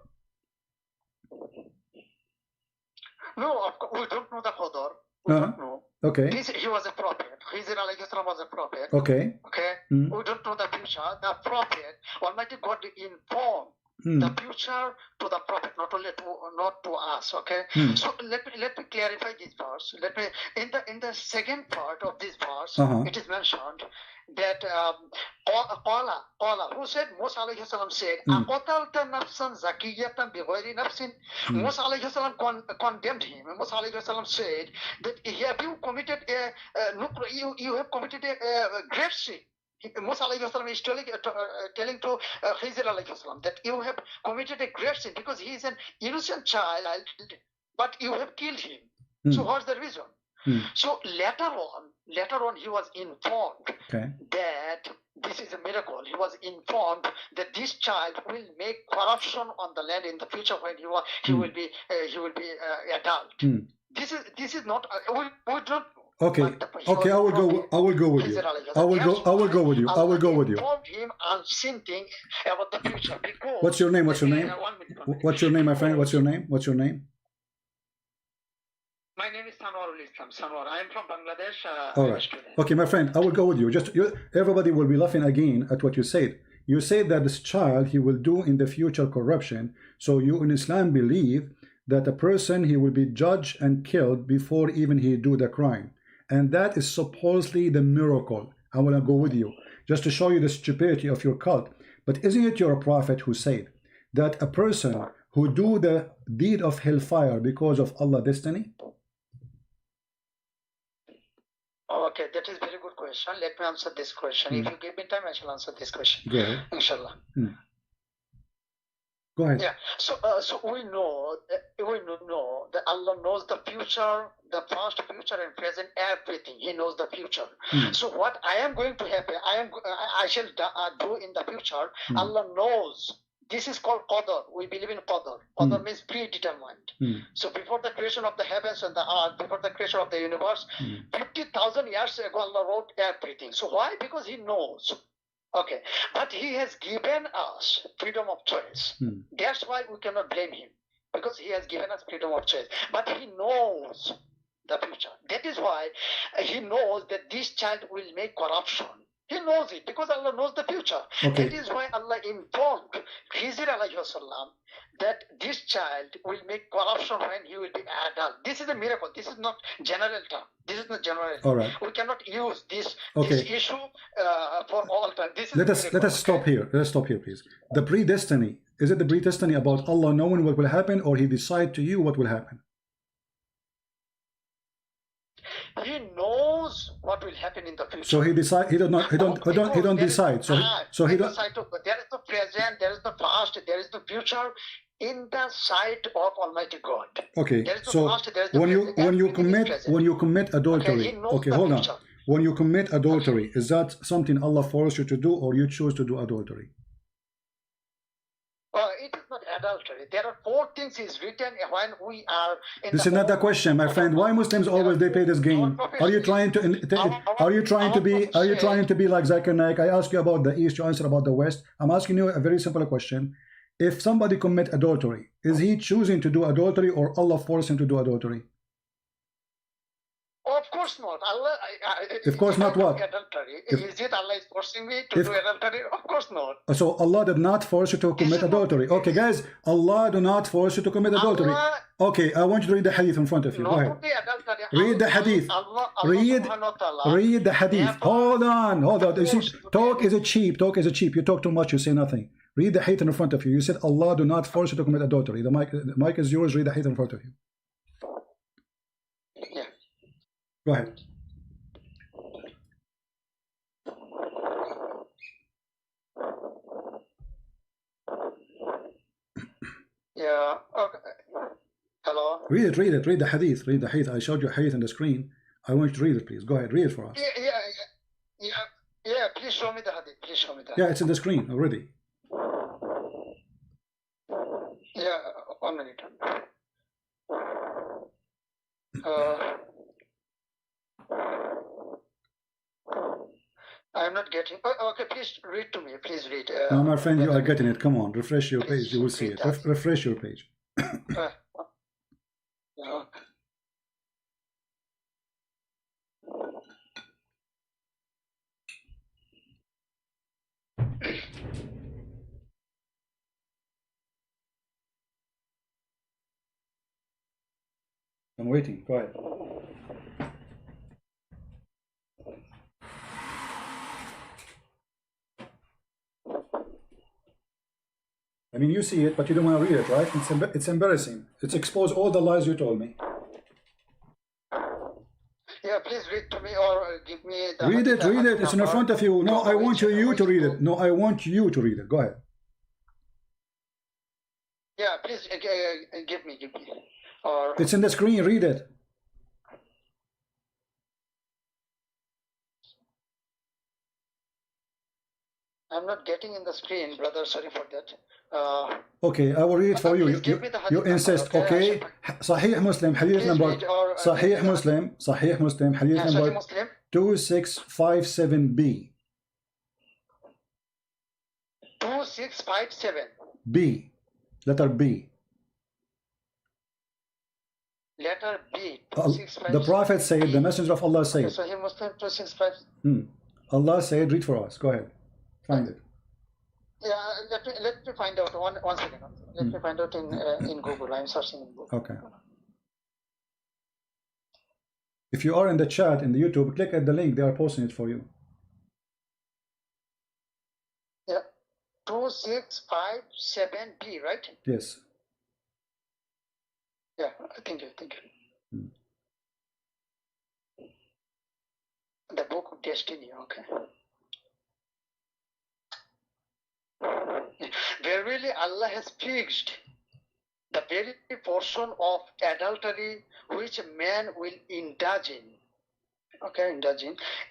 Speaker 2: No, of course, we don't know the Khadr. We don't know.
Speaker 1: Okay.
Speaker 2: He was a prophet. Khizr alayhi salam was a prophet.
Speaker 1: Okay.
Speaker 2: Okay. We don't know the future. The prophet, Almighty God informed the future to the prophet, not to us. Okay. So let me clarify this verse. In the second part of this verse, it is mentioned that Qala, who said, Musa alayhi salam said, Aqatalta nafsan zakiyatan bighayri nafsin. Musa alayhi salam condemned him. Musa alayhi salam said that have you committed you have committed a great sin. Musa alayhi salam is telling to Khizr alayhi salam that you have committed a great sin because he is an innocent child, but you have killed him. So what's the reason? So later on he was informed that this is a miracle. He was informed that this child will make corruption on the land in the future when he will be adult. This is not we don't.
Speaker 1: Okay, I will go with you. I will go with you.
Speaker 2: Informed him unseen thing about the future.
Speaker 1: What's your name? What's your name, my friend? What's your name?
Speaker 2: My name is Sanuarul. I am from Bangladesh.
Speaker 1: All right. Okay, my friend, I will go with you. Everybody will be laughing again at what you said. You said that this child, he will do in the future corruption. So you in Islam believe that a person, he will be judged and killed before even he do the crime. And that is supposedly the miracle. I want to go with you just to show you the stupidity of your cult. But isn't it your prophet who said that a person who do the deed of hellfire because of Allah's destiny?
Speaker 2: Okay, that is a very good question. Let me answer this question. If you give me time, I shall answer this question.
Speaker 1: Go ahead.
Speaker 2: Inshallah.
Speaker 1: Go ahead.
Speaker 2: Yeah. So we know that Allah knows the future, the past, future, and present, everything. He knows the future. So what I am going to happen, I shall do in the future. Allah knows. This is called Qadr. We believe in Qadr. Qadr means predetermined. So before the creation of the heavens and the earth, before the creation of the universe, 50,000 years ago, Allah wrote everything. So why? Because He knows. Okay. But He has given us freedom of choice. That's why we cannot blame Him. Because He has given us freedom of choice. But He knows the future. That is why He knows that this child will make corruption. He knows it because Allah knows the future.
Speaker 1: Okay.
Speaker 2: That is why Allah informed Khizr alayhi salam that this child will make corruption when he will be adult. This is a miracle. This is not general term. This is not general term.
Speaker 1: All right.
Speaker 2: We cannot use this issue for all time. This is
Speaker 1: let us stop here. Let us stop here, please. The predestiny, is it the predestiny about Allah knowing what will happen, or He decide to you what will happen?
Speaker 2: He knows what will happen in the future.
Speaker 1: So he decide. He don't decide. So he don't.
Speaker 2: There is the present, there is the past, there is the future in the sight of Almighty God.
Speaker 1: Okay.
Speaker 2: There is the
Speaker 1: So
Speaker 2: past, there is the
Speaker 1: when you commit adultery, okay, hold on. When you commit adultery, is that something Allah forced you to do, or you choose to do adultery?
Speaker 2: It is not adultery. There are 4 things is written when we are in
Speaker 1: This is not the question, my friend. Why Muslims always they play this game? Are you trying to be like Zakir Naik? I ask you about the East, you answer about the West. I'm asking you a very simple question. If somebody commit adultery, is he choosing to do adultery, or Allah forced him to do adultery?
Speaker 2: Of course not. Allah.
Speaker 1: Of course not. What?
Speaker 2: Adultery. Is it Allah is forcing me to do adultery? Of course not.
Speaker 1: So Allah did not force you to commit adultery. Okay, guys, Allah do not force you to commit adultery. Okay, I want you to read the hadith in front of you. Go ahead. Read the hadith. Read the hadith. Hold on. You see, talk is cheap. You talk too much. You say nothing. Read the hadith in front of you. You said Allah do not force you to commit adultery. The mic is yours. Read the hadith in front of you.
Speaker 2: Yeah.
Speaker 1: Go ahead.
Speaker 2: Yeah. Okay. Hello.
Speaker 1: Read it. Read the hadith. Read the hadith. I showed you a hadith on the screen. I want you to read it, please. Go ahead. Read it for us.
Speaker 2: Yeah. Please show me the hadith.
Speaker 1: Yeah, it's in the screen already.
Speaker 2: Yeah. 1 minute. I'm not getting. Okay, please read to me. Please read.
Speaker 1: No, my friend, you are getting it. Come on, refresh your page. You will see it. Refresh your page. I'm waiting. Go ahead. I mean, you see it, but you don't want to read it, right? It's embarrassing. It's exposed all the lies you told me.
Speaker 2: Yeah, please read to me or give me the...
Speaker 1: Read it. It's in front of you. No, I want you to read it. No, I want you to read it. Go ahead.
Speaker 2: Yeah, please give me. Or...
Speaker 1: It's in the screen. Read it.
Speaker 2: I'm not getting in the screen, brother. Sorry for that.
Speaker 1: Okay, I will read it for you. You insist. Okay. Sahih Muslim, hadith number. Sahih Muslim, hadith number 2657B.
Speaker 2: 2657.
Speaker 1: B. Letter B.
Speaker 2: Letter B.
Speaker 1: The Prophet said, the Messenger of Allah said.
Speaker 2: Sahih Muslim 265.
Speaker 1: Allah said, read for us. Go ahead. Find it.
Speaker 2: Yeah, let me find out one second. Let me find out in Google. I'm searching in Google.
Speaker 1: Okay. If you are in the chat in the YouTube, click at the link. They are posting it for you.
Speaker 2: Yeah, 2657B, right?
Speaker 1: Yes.
Speaker 2: Yeah, thank you. The Book of Destiny. Okay. Verily Allah has fixed the very portion of adultery which man will indulge in,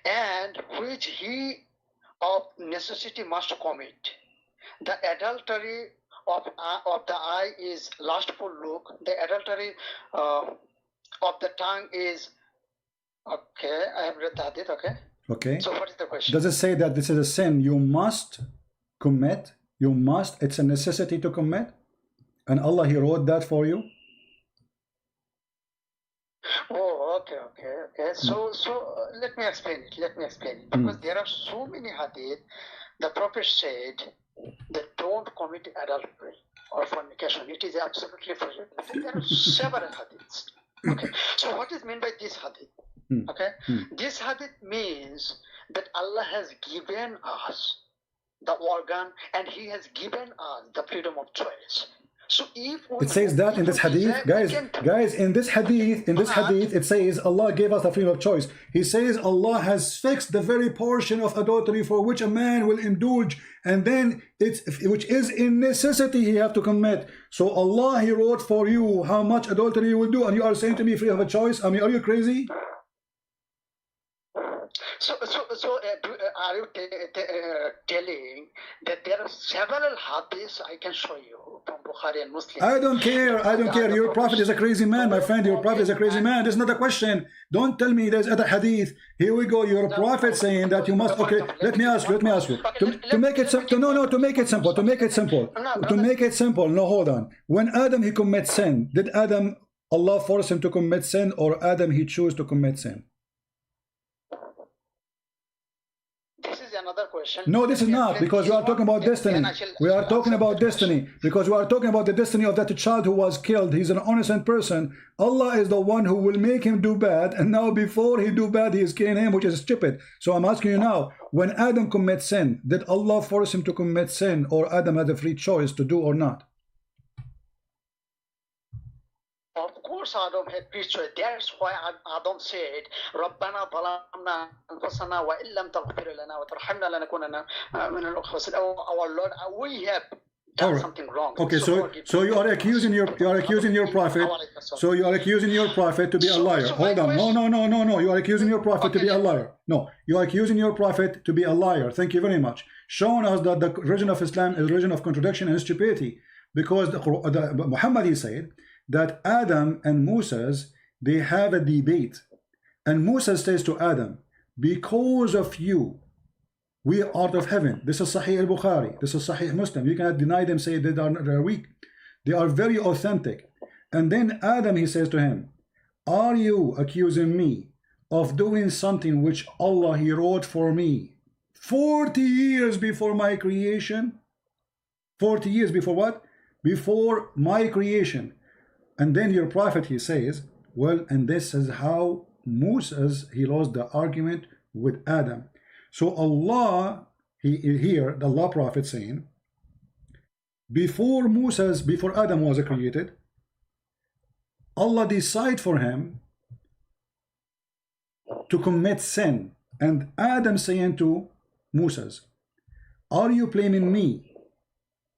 Speaker 2: and which he of necessity must commit. The adultery of the eye is lustful look. The adultery of the tongue is, okay, I have read the hadith, okay. So what is the question?
Speaker 1: Does it say that this is a sin you must commit? You must, it's a necessity to commit? And Allah, He wrote that for you?
Speaker 2: Oh, okay. So let me explain it. Because there are so many hadith, the Prophet said that don't commit adultery or fornication. It is absolutely forbidden. There are several hadiths. Okay. So what is meant by this hadith? Okay. This hadith means that Allah has given us the organ and He has given us the freedom of choice. So if
Speaker 1: it says that in this hadith, guys, in this hadith, it says Allah gave us the freedom of choice. He says Allah has fixed the very portion of adultery for which a man will indulge, and then which is in necessity he have to commit. So Allah, He wrote for you how much adultery you will do, and you are saying to me free of a choice? I mean, are you crazy?
Speaker 2: So are you telling that there are several hadiths I can show you from Bukhari and Muslim?
Speaker 1: I don't care. Your prophet is a crazy man, my friend. Your prophet is a crazy man. This is not a question. Don't tell me there's other hadith. Here we go. Your prophet saying that you must. Okay, let me ask you. To make it simple. To make it simple. No, hold on. When Adam he commits sin, did Allah force him to commit sin, or Adam he chose to commit sin?
Speaker 2: Another question.
Speaker 1: No, this is not, because we are talking about destiny. We are talking about destiny, because we are talking about the destiny of that child who was killed. He's an innocent person. Allah is the one who will make him do bad, and now before he do bad, he is killing him, which is stupid. So I'm asking you now, when Adam commits sin, did Allah force him to commit sin, or Adam had a free choice to do or not?
Speaker 2: Of course, Adam had free choice. That's why Adam said, "Rabbana zalamna anfusana wa illam taghfir lana wa tarhamna lanakunanna min al-khasirin." Our Lord, we have done something wrong.
Speaker 1: Okay, so you are accusing your prophet. So you are accusing your prophet to be a liar. Hold on. No. You are accusing your prophet to be a liar. No, you are accusing your prophet to be a liar. Thank you very much. Showing us that the religion of Islam is a religion of contradiction and stupidity, because Muhammad, he said that Adam and Moses, they have a debate, and Moses says to Adam, because of you we are out of heaven. This is Sahih al-Bukhari, this is Sahih Muslim. You cannot deny them, say they are weak. They are very authentic. And then Adam, he says to him, are you accusing me of doing something which Allah, He wrote for me 40 years before my creation? 40 years before what? Before my creation. And then your prophet, he says, well, and this is how Moses, he lost the argument with Adam. So Allah, the Allah prophet saying, before Adam was created, Allah decided for him to commit sin. And Adam saying to Moses, are you blaming me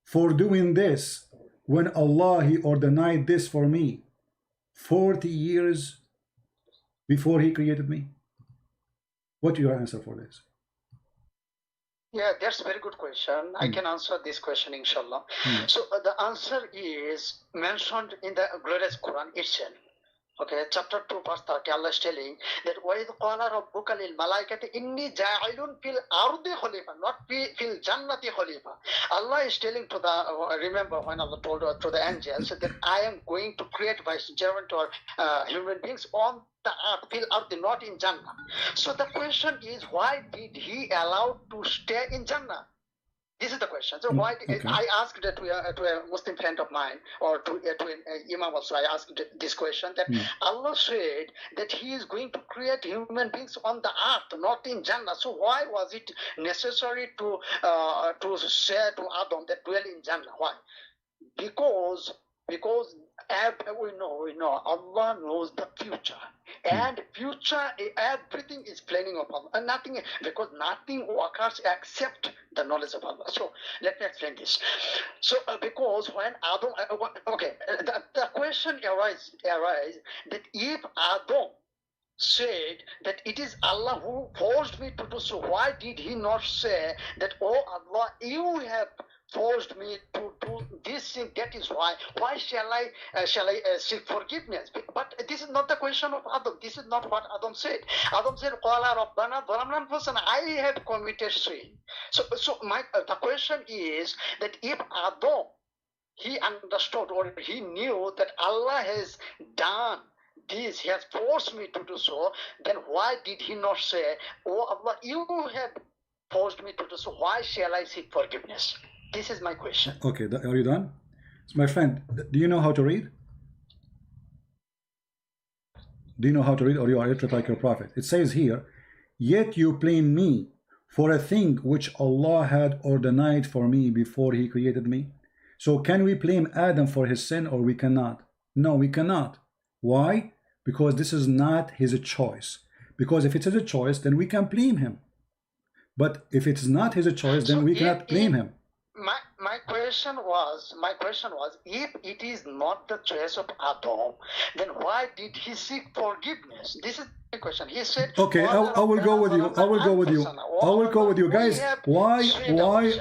Speaker 1: for doing this when Allah, He ordained this for me 40 years before He created me? What is your answer for this?
Speaker 2: Yeah, that's a very good question. I can answer this question, inshallah. So the answer is mentioned in the glorious Quran itself. Okay, chapter 2, verse 30, Allah is telling that وَإِذْ قَالَ رَبُّكَ لِلْمَلَائِكَةِ إِنِّي جَاعِلٌ فِي الْأَرْضِ خَلِيفَةً, not fil jannati khalifa. Allah is telling to the, remember when Allah told to the angels that I am going to create vicegerent or human beings on the earth, fil ardi, not in Jannah. So the question is, why did He allow to stay in Jannah? This is the question. So why I asked that to a Muslim friend of mine, or to an Imam also, I asked this question, that Allah said that He is going to create human beings on the earth, not in Jannah. So why was it necessary to say to Adam that dwell in Jannah? Why? Because we know Allah knows the future, and future, everything is planning of Allah, and because nothing occurs except the knowledge of Allah. So let me explain this. So because when Adam, the question arises that if Adam said that it is Allah who forced me to do so, why did he not say that, oh Allah, you have forced me to do this thing, that is why shall I seek forgiveness? But this is not the question of Adam. This is not what Adam said. Adam said, "Qala Rabbana zalamna anfusana," I have committed sin. So the question is that if Adam, he understood or he knew that Allah has done this, He has forced me to do so, then why did he not say, oh Allah, you have forced me to do so, why shall I seek forgiveness? This is my question.
Speaker 1: Okay, are you done? So my friend, do you know how to read? Do you know how to read, or you are illiterate like your prophet? It says here, yet you blame me for a thing which Allah had ordained for me before He created me. So can we blame Adam for his sin or we cannot? No, we cannot. Why? Because this is not his choice. Because if it is a choice, then we can blame him. But if it is not his choice, then we cannot blame him.
Speaker 2: My question was, if it is not the choice of Adam, then why did he seek forgiveness? This is the question. He said,
Speaker 1: okay, I will go with you. I will go with you, guys.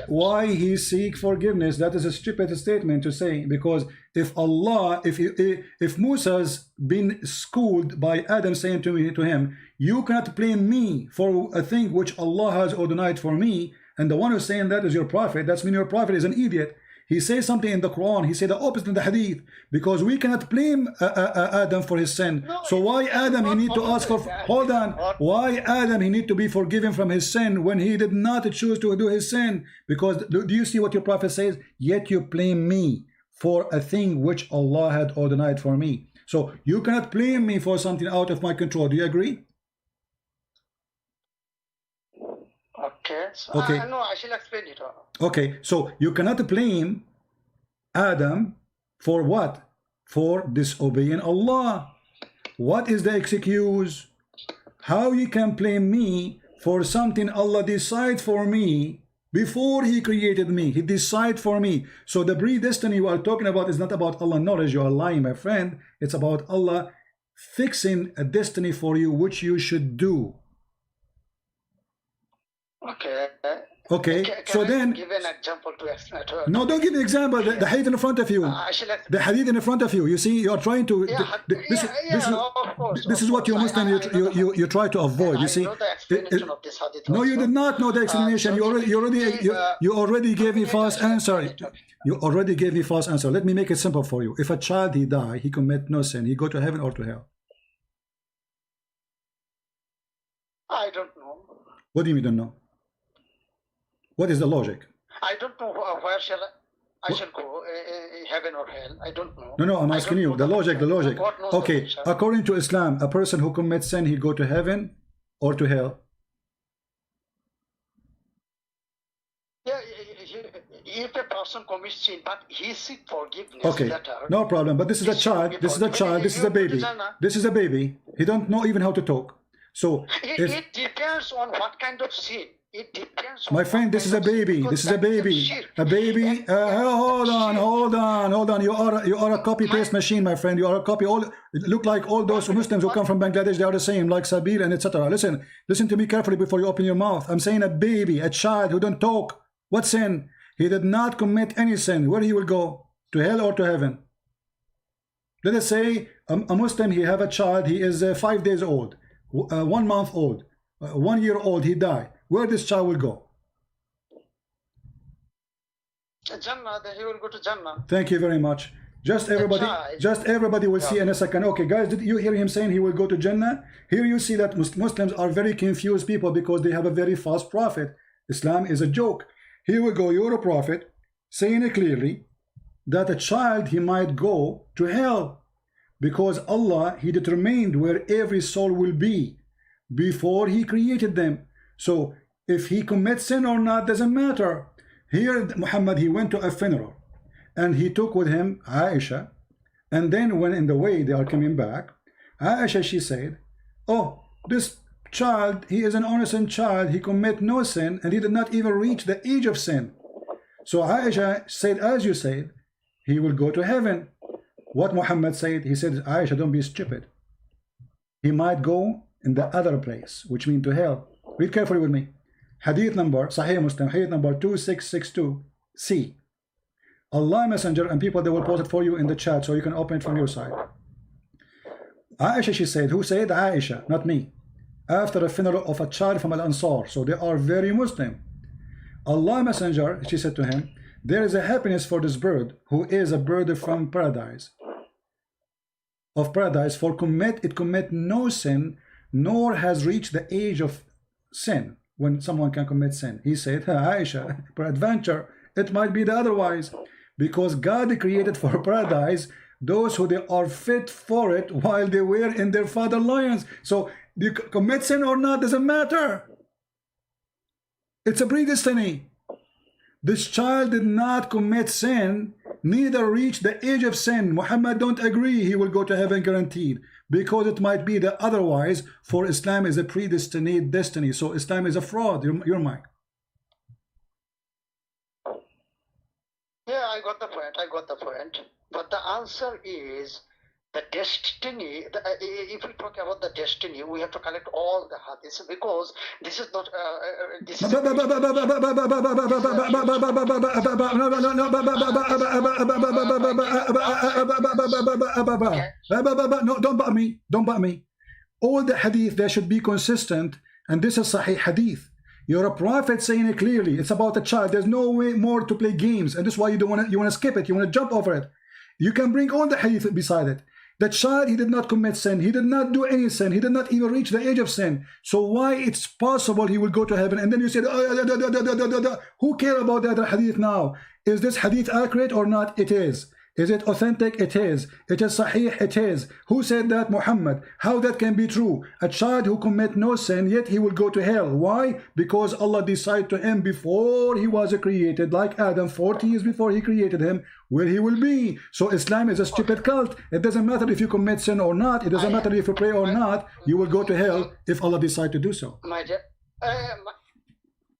Speaker 1: Why he seek forgiveness? That is a stupid statement to say, because if Allah, if Musa's been schooled by Adam saying to him, you cannot blame me for a thing which Allah has ordained for me, and the one who's saying that is your prophet, that's mean your prophet is an idiot. He says something in the Quran, he said the opposite in the Hadith, because we cannot blame Adam for his sin. No, so why Adam he need to ask for, hold on, why Adam he need to be forgiven from his sin when he did not choose to do his sin? Because do you see what your prophet says? Yet you blame me for a thing which Allah had ordained for me. So you cannot blame me for something out of my control. Do you agree?
Speaker 2: Okay. So,
Speaker 1: okay.
Speaker 2: No, I shall explain it.
Speaker 1: Okay, so you cannot blame Adam for what? For disobeying Allah. What is the excuse? How you can blame me for something Allah decided for me before he created me? He decided for me. So the predestiny you are talking about is not about Allah knowledge. You are lying, my friend. It's about Allah fixing a destiny for you which you should do.
Speaker 2: Okay.
Speaker 1: Okay. So then
Speaker 2: give an example to explain.
Speaker 1: No, don't give an example. The hadith in front of you. The hadith in front of you. You see, you are trying to. This is what you Muslim you try to avoid. You see. No, you did not know the explanation. You already gave me false answer. You already gave me false answer. Let me make it simple for you. If a child he die, he commit no sin, he go to heaven or to hell?
Speaker 2: I don't know.
Speaker 1: What do you mean you don't know? What is the logic?
Speaker 2: I don't know where I shall go, heaven or hell. I don't know.
Speaker 1: No, I'm asking you the logic. Okay, according to Islam, a person who commits sin, he go to heaven or to hell?
Speaker 2: Yeah, if a person commits sin, but he seek forgiveness.
Speaker 1: Okay,
Speaker 2: better,
Speaker 1: no problem. But this is a child. This is a child. This is a baby. This is a baby. He don't know even how to talk. So
Speaker 2: it depends on what kind of sin. It depends on
Speaker 1: my friend, this is a baby. This is a baby. A baby. Hold on. You are a copy paste machine, my friend. You are a copy. It look like all those Muslims who come from Bangladesh. They are the same, like Sabir and etc. Listen to me carefully before you open your mouth. I'm saying a baby, a child who don't talk. What sin? He did not commit any sin. Where he will go? To hell or to heaven? Let us say a Muslim. He have a child. He is 5 days old, 1 month old, 1 year old. He died. Where this child will go?
Speaker 2: Jannah, then he will go to Jannah.
Speaker 1: Thank you very much. Just everybody will see in a second. Okay, guys, did you hear him saying he will go to Jannah? Here you see that Muslims are very confused people because they have a very false prophet. Islam is a joke. Here we go, you're a prophet, saying it clearly that a child, he might go to hell because Allah, he determined where every soul will be before he created them. So if he commits sin or not doesn't matter. Here Muhammad, he went to a funeral and he took with him Aisha, and then when in the way they are coming back, Aisha, she said, oh, this child, he is an innocent child, he commit no sin and he did not even reach the age of sin. So Aisha said, as you said, he will go to heaven. What Muhammad said, he said, Aisha, don't be stupid, he might go in the other place, which means to hell. Read carefully with me. Hadith number, Sahih Muslim, hadith number 2662C. Allah Messenger, and people, they will post it for you in the chat so you can open it from your side. Aisha, she said, who said? Aisha, not me. After a funeral of a child from Al-Ansar, so they are very Muslim. Allah Messenger, she said to him, there is a happiness for this bird, who is a bird from paradise. Of paradise, for it commit no sin, nor has reached the age of sin, when someone can commit sin. He said, Aisha, peradventure, it might be the otherwise, because God created for paradise those who they are fit for it while they were in their father's loins. So you commit sin or not doesn't matter. It's a predestiny. This child did not commit sin neither reach the age of sin. Muhammad don't agree he will go to heaven guaranteed, because it might be that otherwise, for Islam is a predestined destiny. So Islam is a fraud. Your mic.
Speaker 2: Yeah, I got the point. I got the point. But the answer is the destiny. If we talk about the destiny, we have to collect all the hadiths, because this is not. This is
Speaker 1: no, don't bug me. Don't bug me. All the hadith, they should be consistent, and this is Sahih hadith. You're a prophet saying it clearly. It's about a child. There's no way more to play games, and this is why you don't want to. You want to skip it. You want to jump over it. You can bring all the hadith beside it. The child, he did not commit sin. He did not do any sin. He did not even reach the age of sin. So why it's possible he will go to heaven? And then you said, who care about the other hadith now? Is this hadith accurate or not? It is. Is it authentic? It is. It is sahih? It is. Who said that? Muhammad. How that can be true? A child who commit no sin, yet he will go to hell. Why? Because Allah decided to him before he was created, like Adam, 40 years before he created him, where he will be. So Islam is a stupid cult. It doesn't matter if you commit sin or not. It doesn't matter if you pray or not. You will go to hell if Allah decides to do so.
Speaker 2: My dear,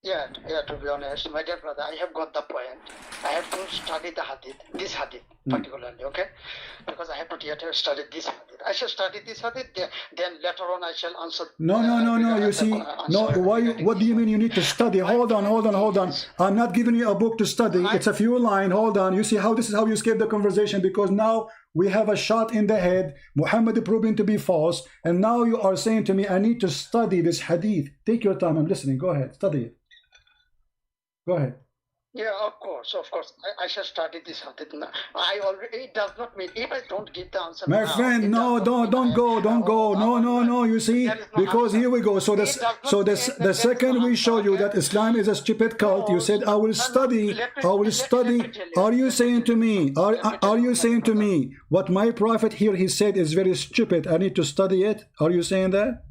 Speaker 2: yeah, to be honest, my dear brother, I have got the point. I have to study the hadith, this hadith particularly, okay? Because I have not yet studied this hadith. I shall study this hadith, then later on I shall answer.
Speaker 1: No. You see, no. Why? What do you mean you need to study? Hold on. I'm not giving you a book to study. It's a few lines. Hold on. You see how this is how you escape the conversation, because now we have a shot in the head. Muhammad proving to be false, and now you are saying to me, I need to study this hadith. Take your time. I'm listening. Go ahead. Study it. Go ahead.
Speaker 2: Yeah, of course. I shall study this hadith. It does not mean if I don't give the answer.
Speaker 1: My friend, no, don't go. No. You see, because here we go. So the second we show you that Islam is a stupid cult, you said I will study. Are you saying to me? Are you saying to me what my prophet here he said is very stupid? I need to study it. Are you saying that?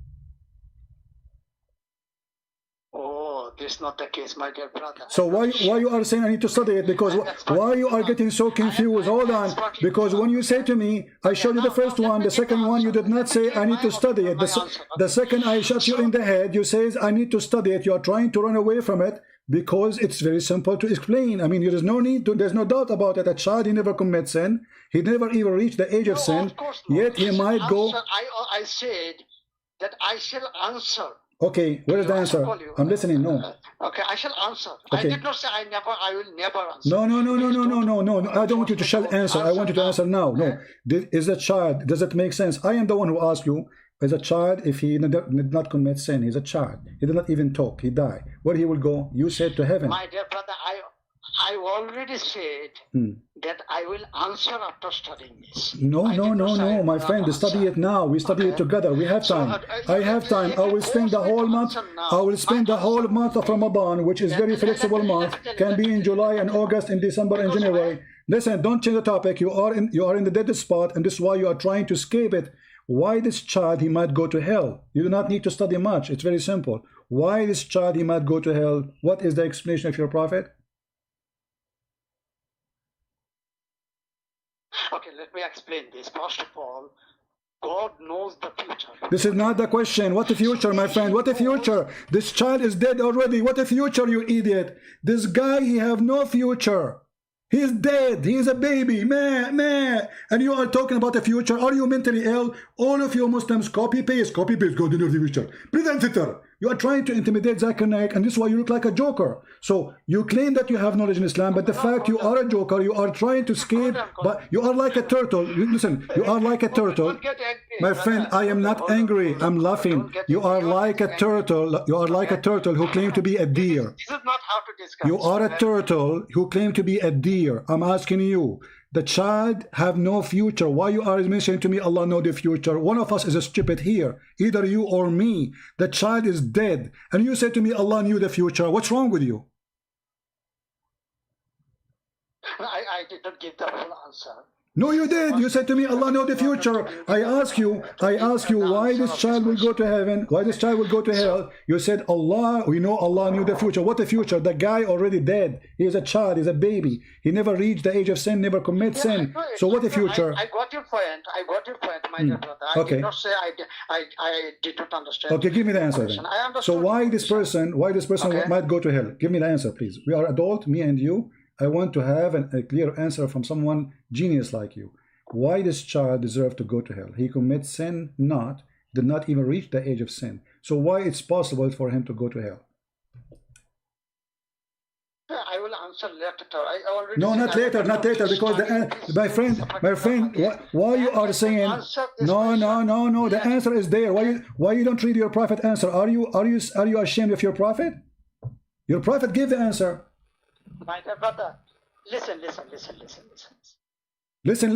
Speaker 2: This is not the case, my dear brother.
Speaker 1: So why you are saying I need to study it? Because why you are getting so confused? Hold on. Because when you say to me, I showed you the first one, the second one, you did not say I need to study it. The second I shot you in the head, you say I need to study it. You are trying to run away from it because it's very simple to explain. I mean, there is no need to, there's no doubt about it. A child, he never commits sin. He never even reached the age of sin. Yet he might go.
Speaker 2: I said that I shall answer.
Speaker 1: Okay, where is the answer? I'm listening. No.
Speaker 2: Okay, I shall answer.
Speaker 1: Okay.
Speaker 2: I did not say I will never answer.
Speaker 1: No. I don't want you to shall answer. I want you to answer now. No. Is a child, does it make sense? I am the one who asked you. As a child, if he did not commit sin, he's a child. He did not even talk. He died. Where he will go? You said to heaven.
Speaker 2: My dear brother, I already said that I will answer after studying this.
Speaker 1: No, my friend, study it now. We study it together. We have time. I have time. I will spend the whole month. I will spend the whole month of Ramadan, which is very flexible month. Can be in July and August, in December and January. Listen, don't change the topic. You are in the dead spot, and this is why you are trying to escape it. Why this child, he might go to hell? You do not need to study much. It's very simple. Why this child, he might go to hell? What is the explanation of your prophet?
Speaker 2: Okay, let me explain this. First of all, God knows the future.
Speaker 1: This is not the question. What the future, my friend? What the future? This child is dead already. What the future, you idiot? This guy, he have no future. He's dead. He is a baby. Meh. And you are talking about the future. Are you mentally ill? All of you Muslims copy paste. God in the future. Presenter. You are trying to intimidate Zakir Naik, and this is why you look like a joker. So you claim that you have knowledge in Islam, but the fact you are a joker, you are trying to escape, but you are like a turtle. Listen, you are like a turtle. My friend, I am not angry. I'm laughing. You are like a turtle. You are like a turtle who claim to be a deer.
Speaker 2: This is not how to discuss.
Speaker 1: You are a turtle who claim to be a deer. I'm asking you. The child have no future. Why you are mentioning to me Allah know the future? One of us is a stupid here, either you or me. The child is dead, and you say to me Allah knew the future. What's wrong with you?
Speaker 2: I did not give the full answer.
Speaker 1: No, you did. You said to me, Allah know the future. I ask you why this child will go to heaven, why this child will go to hell. You said, Allah, we know Allah knew the future. What the future? The guy already dead. He is a child, he's a baby. He never reached the age of sin, never commit sin. So what the future?
Speaker 2: I got your point. I got your point, my dear brother. I did not say I did not understand.
Speaker 1: Okay, give me the answer then. So why this person might go to hell? Give me the answer, please. We are adult, me and you. I want to have a clear answer from someone genius like you. Why this child deserves to go to hell? He commits sin did not even reach the age of sin. So why it's possible for him to go to hell?
Speaker 2: I will answer later. I already
Speaker 1: no, not later, because my friend, why you are saying no? The answer is there. Why you don't read your prophet answer? Are you ashamed of your prophet? Your prophet gave the answer.
Speaker 2: My dear brother, listen.
Speaker 1: Listen.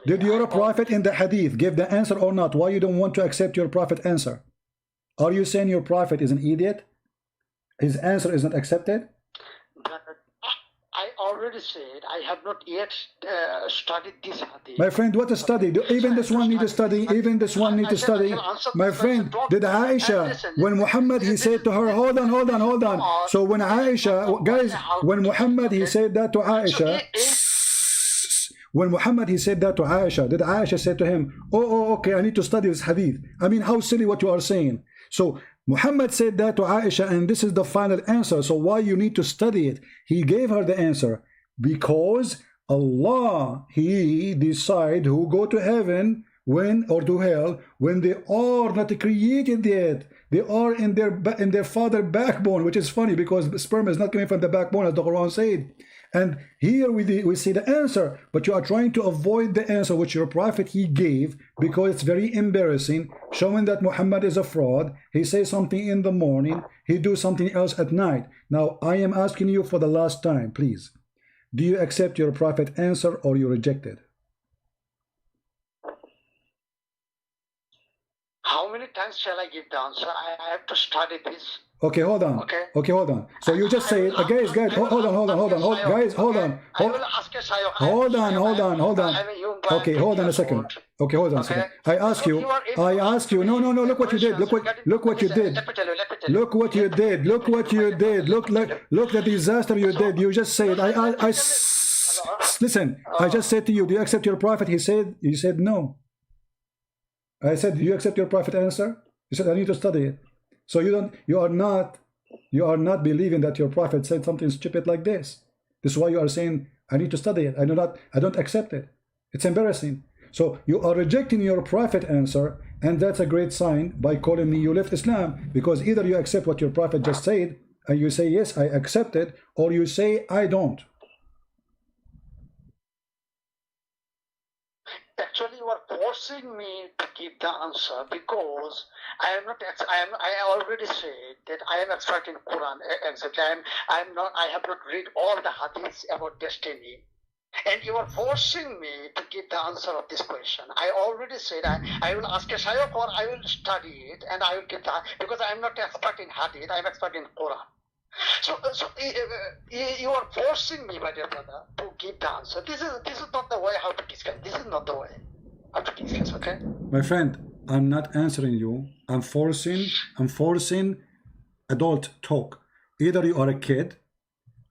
Speaker 1: Did your prophet in the hadith give the answer or not? Why you don't want to accept your prophet answer? Are you saying your prophet is an idiot? His answer is not accepted?
Speaker 2: I already said I have not yet studied this hadith.
Speaker 1: My friend, what a study. Even this one need to study. My friend, did Aisha, when Muhammad, he said to her, hold on. So when Aisha, guys, when Muhammad, he said that to Aisha, did Aisha say to him, oh, okay, I need to study this hadith? I mean, how silly what you are saying. So Muhammad said that to Aisha, and this is the final answer. So why you need to study it? He gave her the answer because Allah, He decide who go to heaven or to hell when they are not created yet. They are in their father backbone, which is funny because sperm is not coming from the backbone, as the Quran said. And here we see the answer, but you are trying to avoid the answer which your prophet he gave because it's very embarrassing, showing that Muhammad is a fraud. He says something in the morning, he do something else at night. Now I am asking you for the last time, please. Do you accept your prophet answer or you reject it?
Speaker 2: How many times shall I give the answer? I have to study this.
Speaker 1: Okay, hold on. Okay, hold on. So you just say, guys, hold on. Guys, hold on. Hold on. Okay, hold on a second. Okay, hold on a second. I ask you. No. Look what you did. Look what you did. Look the disaster you did. You just said. Listen. I just said to you, do you accept your prophet? You said no. I said, do you accept your prophet answer? You said, I need to study it. So you are not believing that your prophet said something stupid like this. This is why you are saying, I need to study it. I don't accept it. It's embarrassing. So you are rejecting your prophet answer, and that's a great sign by calling me you left Islam, because either you accept what your prophet just said and you say yes, I accept it, or you say I don't.
Speaker 2: Actually, you are forcing me to give the answer because I already said that I am expert in Quran. Exactly. I have not read all the hadiths about destiny. And you are forcing me to give the answer of this question. I already said I will ask a shaykh or I will study it and I will give that, because I am not expert in hadith, I am expert in Quran. So you are forcing me, my dear brother, to give the answer. This is not the way how to discuss. This is not the way how to discuss, okay?
Speaker 1: My friend, I'm not answering you. I'm forcing adult talk. Either you are a kid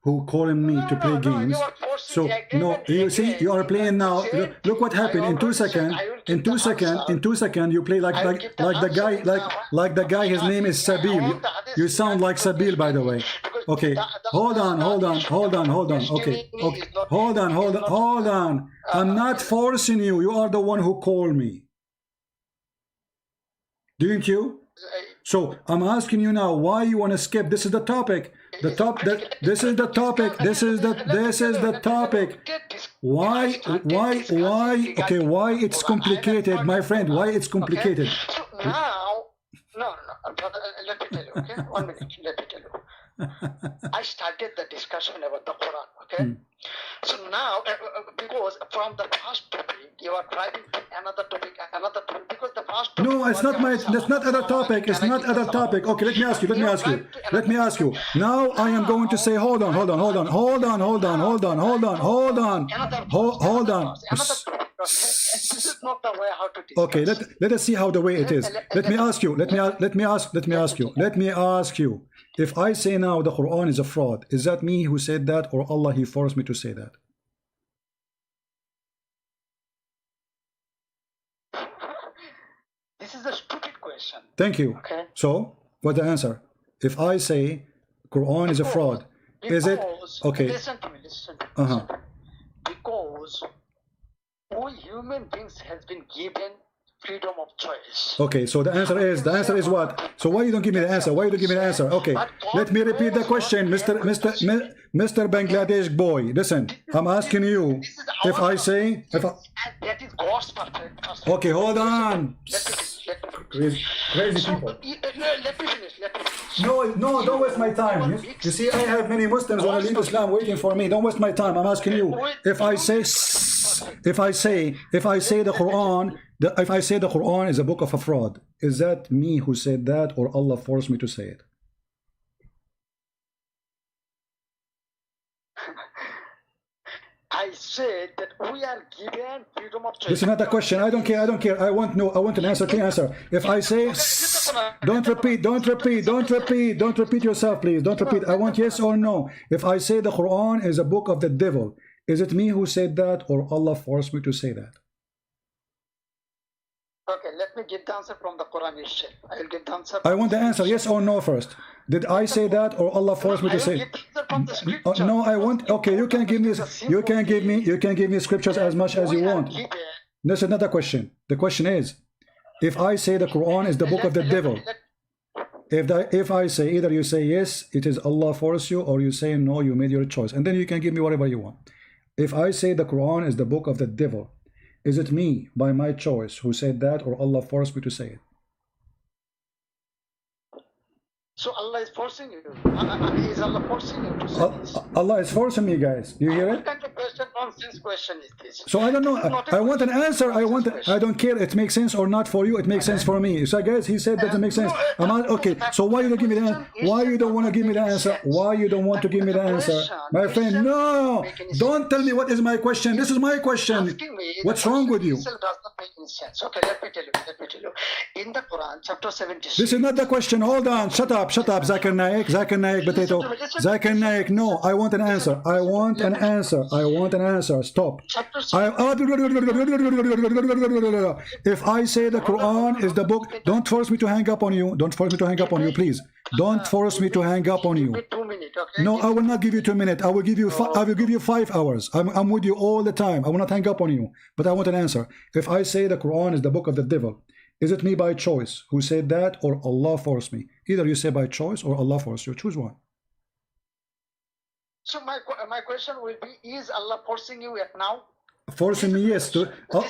Speaker 1: who calling me to play games. So no, you see, you are playing now. Look what happened in 2 seconds. In 2 seconds, you play like the guy. His name is Sabil. You sound like Sabil, by the way. Okay, hold on. Okay, hold on. I'm not forcing you. You are the one who called me. Didn't you? So I'm asking you now, why you want to skip? This is the topic. This is the topic. Why? Okay, why it's complicated, my friend? Why it's complicated?
Speaker 2: So now, no, brother, let me tell you, okay? 1 minute, let me tell you. I started the discussion about the Quran, okay? So now, because from the first topic, you are driving to another topic, because the last
Speaker 1: No, it's not my. That's not other topic. It's not other topic. Okay, let me ask you. Let me ask you. Let me ask you. Now I am going to say, hold on, hold on, hold on, hold on, hold on, hold on, hold on, hold on, hold on.
Speaker 2: This is not the way how to discuss.
Speaker 1: Okay, let us see how the way it is. Let me ask you. Let me ask you. If I say now the Quran is a fraud, is that me who said that, or Allah He forced me to say that?
Speaker 2: This is a stupid question.
Speaker 1: Thank you.
Speaker 2: Okay.
Speaker 1: So, what's the answer? If I say Quran is a fraud, is it okay?
Speaker 2: Listen to me. Listen to me. Because all human beings has been given freedom of choice.
Speaker 1: Okay, so the answer is what? So why you don't give me the answer? Why you don't give me the answer? Okay, let me repeat the question, Mr. Bangladesh boy. Listen, I'm asking you. If I say,
Speaker 2: that is God's perfect.
Speaker 1: Okay, hold on. Crazy people.
Speaker 2: Let me finish.
Speaker 1: No, don't waste my time. You see, I have many Muslims when I leave Islam waiting for me. Don't waste my time. I'm asking you. If I say the Quran is a book of a fraud, is that me who said that, or Allah forced me to say it?
Speaker 2: I said that we are given freedom of choice.
Speaker 1: This is not a question. I don't care. I want an answer. Clear answer. If I say, don't repeat yourself, please. Don't repeat. I want yes or no. If I say the Quran is a book of the devil, is it me who said that, or Allah forced me to say that?
Speaker 2: Okay, let me give the answer from the Quran itself. I will give the answer.
Speaker 1: I want the answer, yes or no first. Did I say that, or Allah forced me to say it? No, I want. Okay, you can give me scriptures as much as you want. This is not a question. The question is, if I say the Quran is the book of the devil, if I say, either you say yes, it is Allah forced you, or you say no, you made your choice, and then you can give me whatever you want. If I say the Quran is the book of the devil, is it me by my choice who said that, or Allah forced me to say it?
Speaker 2: So Allah is forcing you. Is Allah forcing you to say this?
Speaker 1: Allah is forcing me, guys. You hear it?
Speaker 2: What kind of question, nonsense question is this?
Speaker 1: So I don't know. I want an answer. I don't care. It makes sense or not for you. It makes sense for me. So guys, he said that it makes sense. Okay. So why you don't give me the answer? Why you don't want to give me the answer? Why you don't want to give me the answer? My friend, no. Don't tell me what is my question. This is my question. What's wrong with you?
Speaker 2: Does not make any sense. Okay, let me tell you. In the Quran, chapter 76.
Speaker 1: This is not the question. Hold on. Shut up, Zakir Naik, potato. Zakir Naik, no, I want an answer. I want an answer. Stop. If I say the Quran is the book, don't force me to hang up on you. Please. Don't force me to hang up on you. No, I will not give you 2 minutes. I will give you 5 hours. I'm with you all the time. I will not hang up on you. But I want an answer. If I say the Quran is the book of the devil, is it me by choice who said that, or Allah forced me? Either you say by choice or Allah forced you. Choose one.
Speaker 2: So my question will be, is Allah forcing you now?
Speaker 1: Forcing me, yes.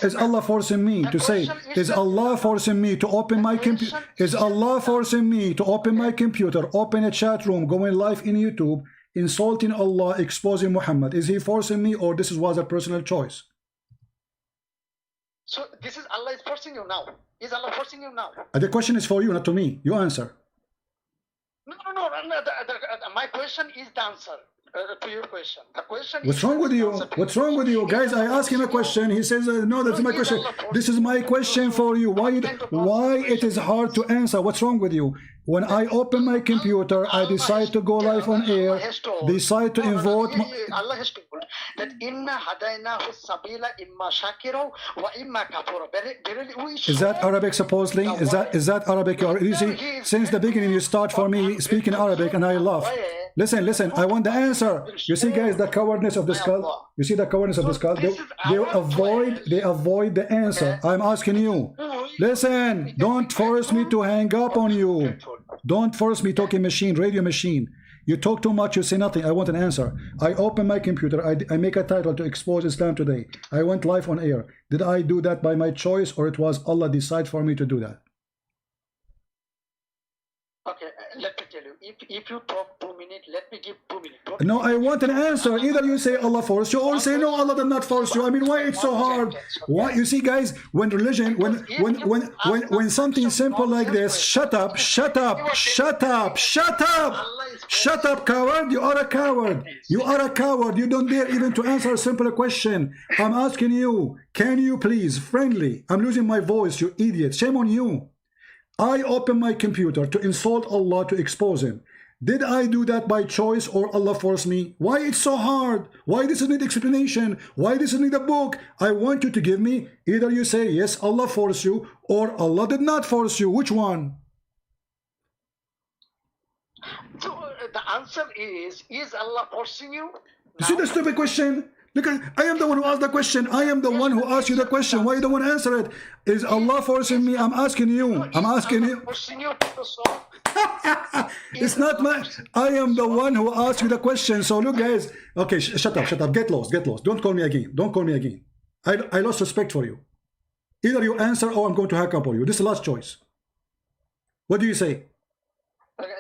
Speaker 1: Is Allah forcing me to say? Is Allah forcing me to open my computer? Is Allah forcing me to open my computer, open a chat room, going live in YouTube, insulting Allah, exposing Muhammad? Is He forcing me, or this was a personal choice?
Speaker 2: So this is Allah is forcing you now. Is Allah forcing you now?
Speaker 1: The question is for you, not to me. You answer.
Speaker 2: No. My question is the answer to your question. The question
Speaker 1: What's wrong with you? What's wrong with you? Guys, I ask him a question. He says, no, that's my question. This is my question for you. Why it is hard to answer? What's wrong with you? When I open my computer, I decide to go live on air, decide to invoke.
Speaker 2: Allah has told that inna hadaynahu sabila imma shakira wa imma kafura.
Speaker 1: Is that Arabic supposedly? Is that Arabic? You see, since the beginning you start for me speaking Arabic and I laugh. Listen, I want the answer. You see, guys, the cowardness of the skull. You see the cowardness of the skull? They avoid the answer. I'm asking you. Listen, don't force me to hang up on you. Don't force me, talking machine, radio machine. You talk too much, you say nothing. I want an answer. I open my computer, I make a title to expose Islam today. I went live on air. Did I do that by my choice, or it was Allah decide for me to do that?
Speaker 2: Okay, Let me tell you, if you talk 2 minutes, let me give 2 minutes.
Speaker 1: No, I want an answer. Either you say Allah forced you, or say no, Allah did not force you. I mean, why it's so hard? Why? You see, guys, when religion, when something simple like this, shut up, shut up, shut up, shut up, shut up, coward! You are a coward. You are a coward. You don't dare even to answer a simple question. I'm asking you, can you please, friendly? I'm losing my voice, you idiot. Shame on you. I open my computer to insult Allah, to expose him. Did I do that by choice or Allah forced me? Why it's so hard? Why this need explanation? Why this need a book? I want you to give me, either you say yes, Allah forced you, or Allah did not force you. Which one?
Speaker 2: So the answer is Allah forcing you?
Speaker 1: You see the stupid question? Look, I am the one who asked the question. I am the one who asked you the question. Why you don't want to answer it? Is Allah forcing me? I'm asking you. I'm asking you. It's not my. I am the one who asked you the question. So look, guys. Okay, shut up, shut up. Get lost, get lost. Don't call me again. Don't call me again. I lost respect for you. Either you answer or I'm going to hack up on you. This is the last choice. What do you say?
Speaker 2: Okay,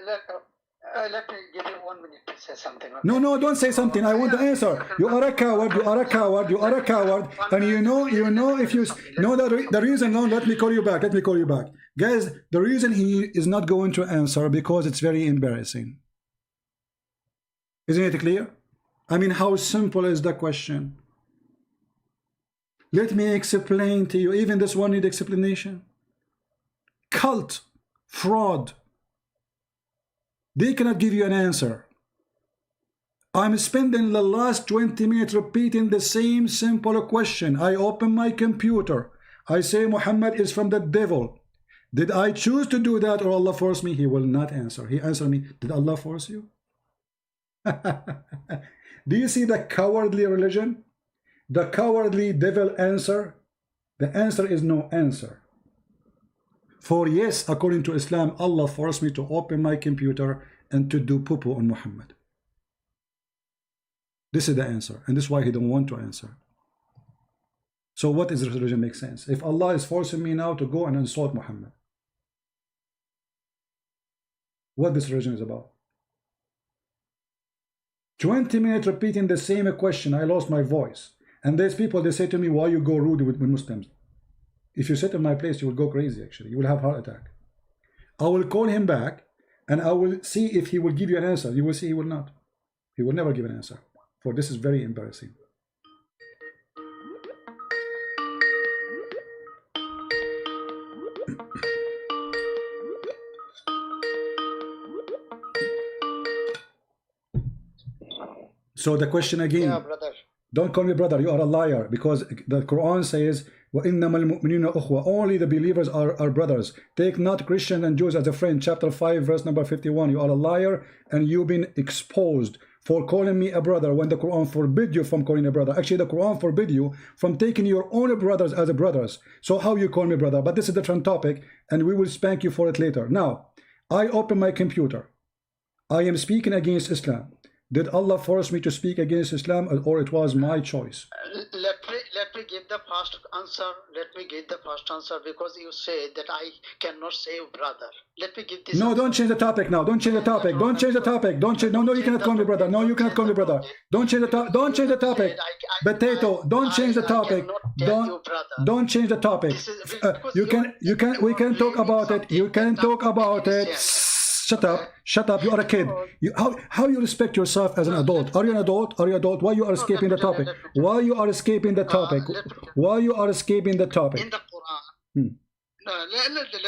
Speaker 2: let me give you 1 minute to say something. Okay?
Speaker 1: No, no, don't say something. I want the answer. You are a coward. You are a coward. You are a coward. And you know if you know the reason. No, let me call you back. Let me call you back, guys. The reason he is not going to answer because it's very embarrassing. Isn't it clear? I mean, how simple is the question? Let me explain to you. Even this one needs explanation. Cult, fraud. They cannot give you an answer. I'm spending the last 20 minutes repeating the same simple question. I open my computer. I say Muhammad is from the devil. Did I choose to do that or Allah forced me? He will not answer. He answered me, did Allah force you? Do you see the cowardly religion? The cowardly devil answer? The answer is no answer. For yes, according to Islam, Allah forced me to open my computer and to do poo-poo on Muhammad. This is the answer, and this is why he don't want to answer. So what is this religion make sense? If Allah is forcing me now to go and insult Muhammad, what this religion is about? 20 minutes repeating the same question, I lost my voice. And there's people, they say to me, why you go rude with Muslims? If you sit in my place, you will go crazy, actually. You will have heart attack. I will call him back, and I will see if he will give you an answer. You will see he will not. He will never give an answer. For this is very embarrassing. So the question again.
Speaker 2: Yeah, brother.
Speaker 1: Don't call me brother, you are a liar, because the Quran says, وَإِنَّمَا الْمُؤْمِنِينَ أُخْوَةٌ, only the believers are brothers. Take not Christians and Jews as a friend. Chapter 5, verse number 51. You are a liar, and you've been exposed for calling me a brother when the Quran forbid you from calling a brother. Actually, the Quran forbid you from taking your own brothers as brothers. So how you call me brother? But this is a different topic, and we will spank you for it later. Now, I open my computer. I am speaking against Islam. Did Allah force me to speak against Islam, or it was my choice?
Speaker 2: Let me give the first answer. Let me give the first answer, because you say that I cannot say brother. Let me give this.
Speaker 1: No,
Speaker 2: answer.
Speaker 1: don't change the topic now. Don't change the topic. Don't change the topic. Don't change. No, you cannot call me brother. No, you cannot call me brother. Don't change the topic. Don't change the topic. Potato. Don't change the topic. Don't change the topic. We can talk about it. You can talk about it. Shut up. Shut up. You are a kid. How you respect yourself as an adult? Are you an adult? Are you adult? Why you are escaping the topic? Why you are escaping the topic? Why you are escaping the topic?
Speaker 2: In the Quran.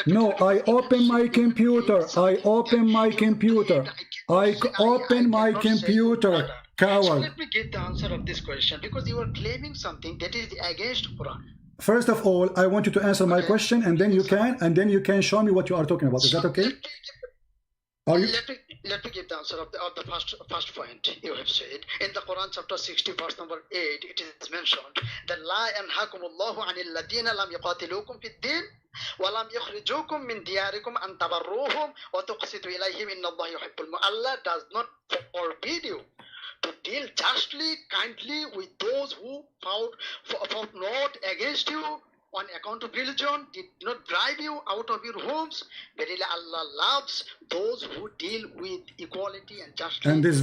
Speaker 1: No, I open my computer. I open my computer. I open my computer. Coward.
Speaker 2: Let me get the answer of this question, because you are claiming something that is against Quran.
Speaker 1: First of all, I want you to answer my question, and then you can show me what you are talking about. Is that okay?
Speaker 2: Let me give the answer of the first point you have said. In the Quran chapter 60 verse number 8, it is mentioned that La yanhakumullahu anil ladina lam yuqatilukum fid din wa lam yukhrijukum min diyarikum an tabarruhum wa tuqsitu ilayhim innallaha yuhibbul mu'minin. Allah does not forbid you to deal justly, kindly with those who fought not against you on account of religion, did not drive you out of your homes. Verily Allah loves those who deal with equality and justice.
Speaker 1: And this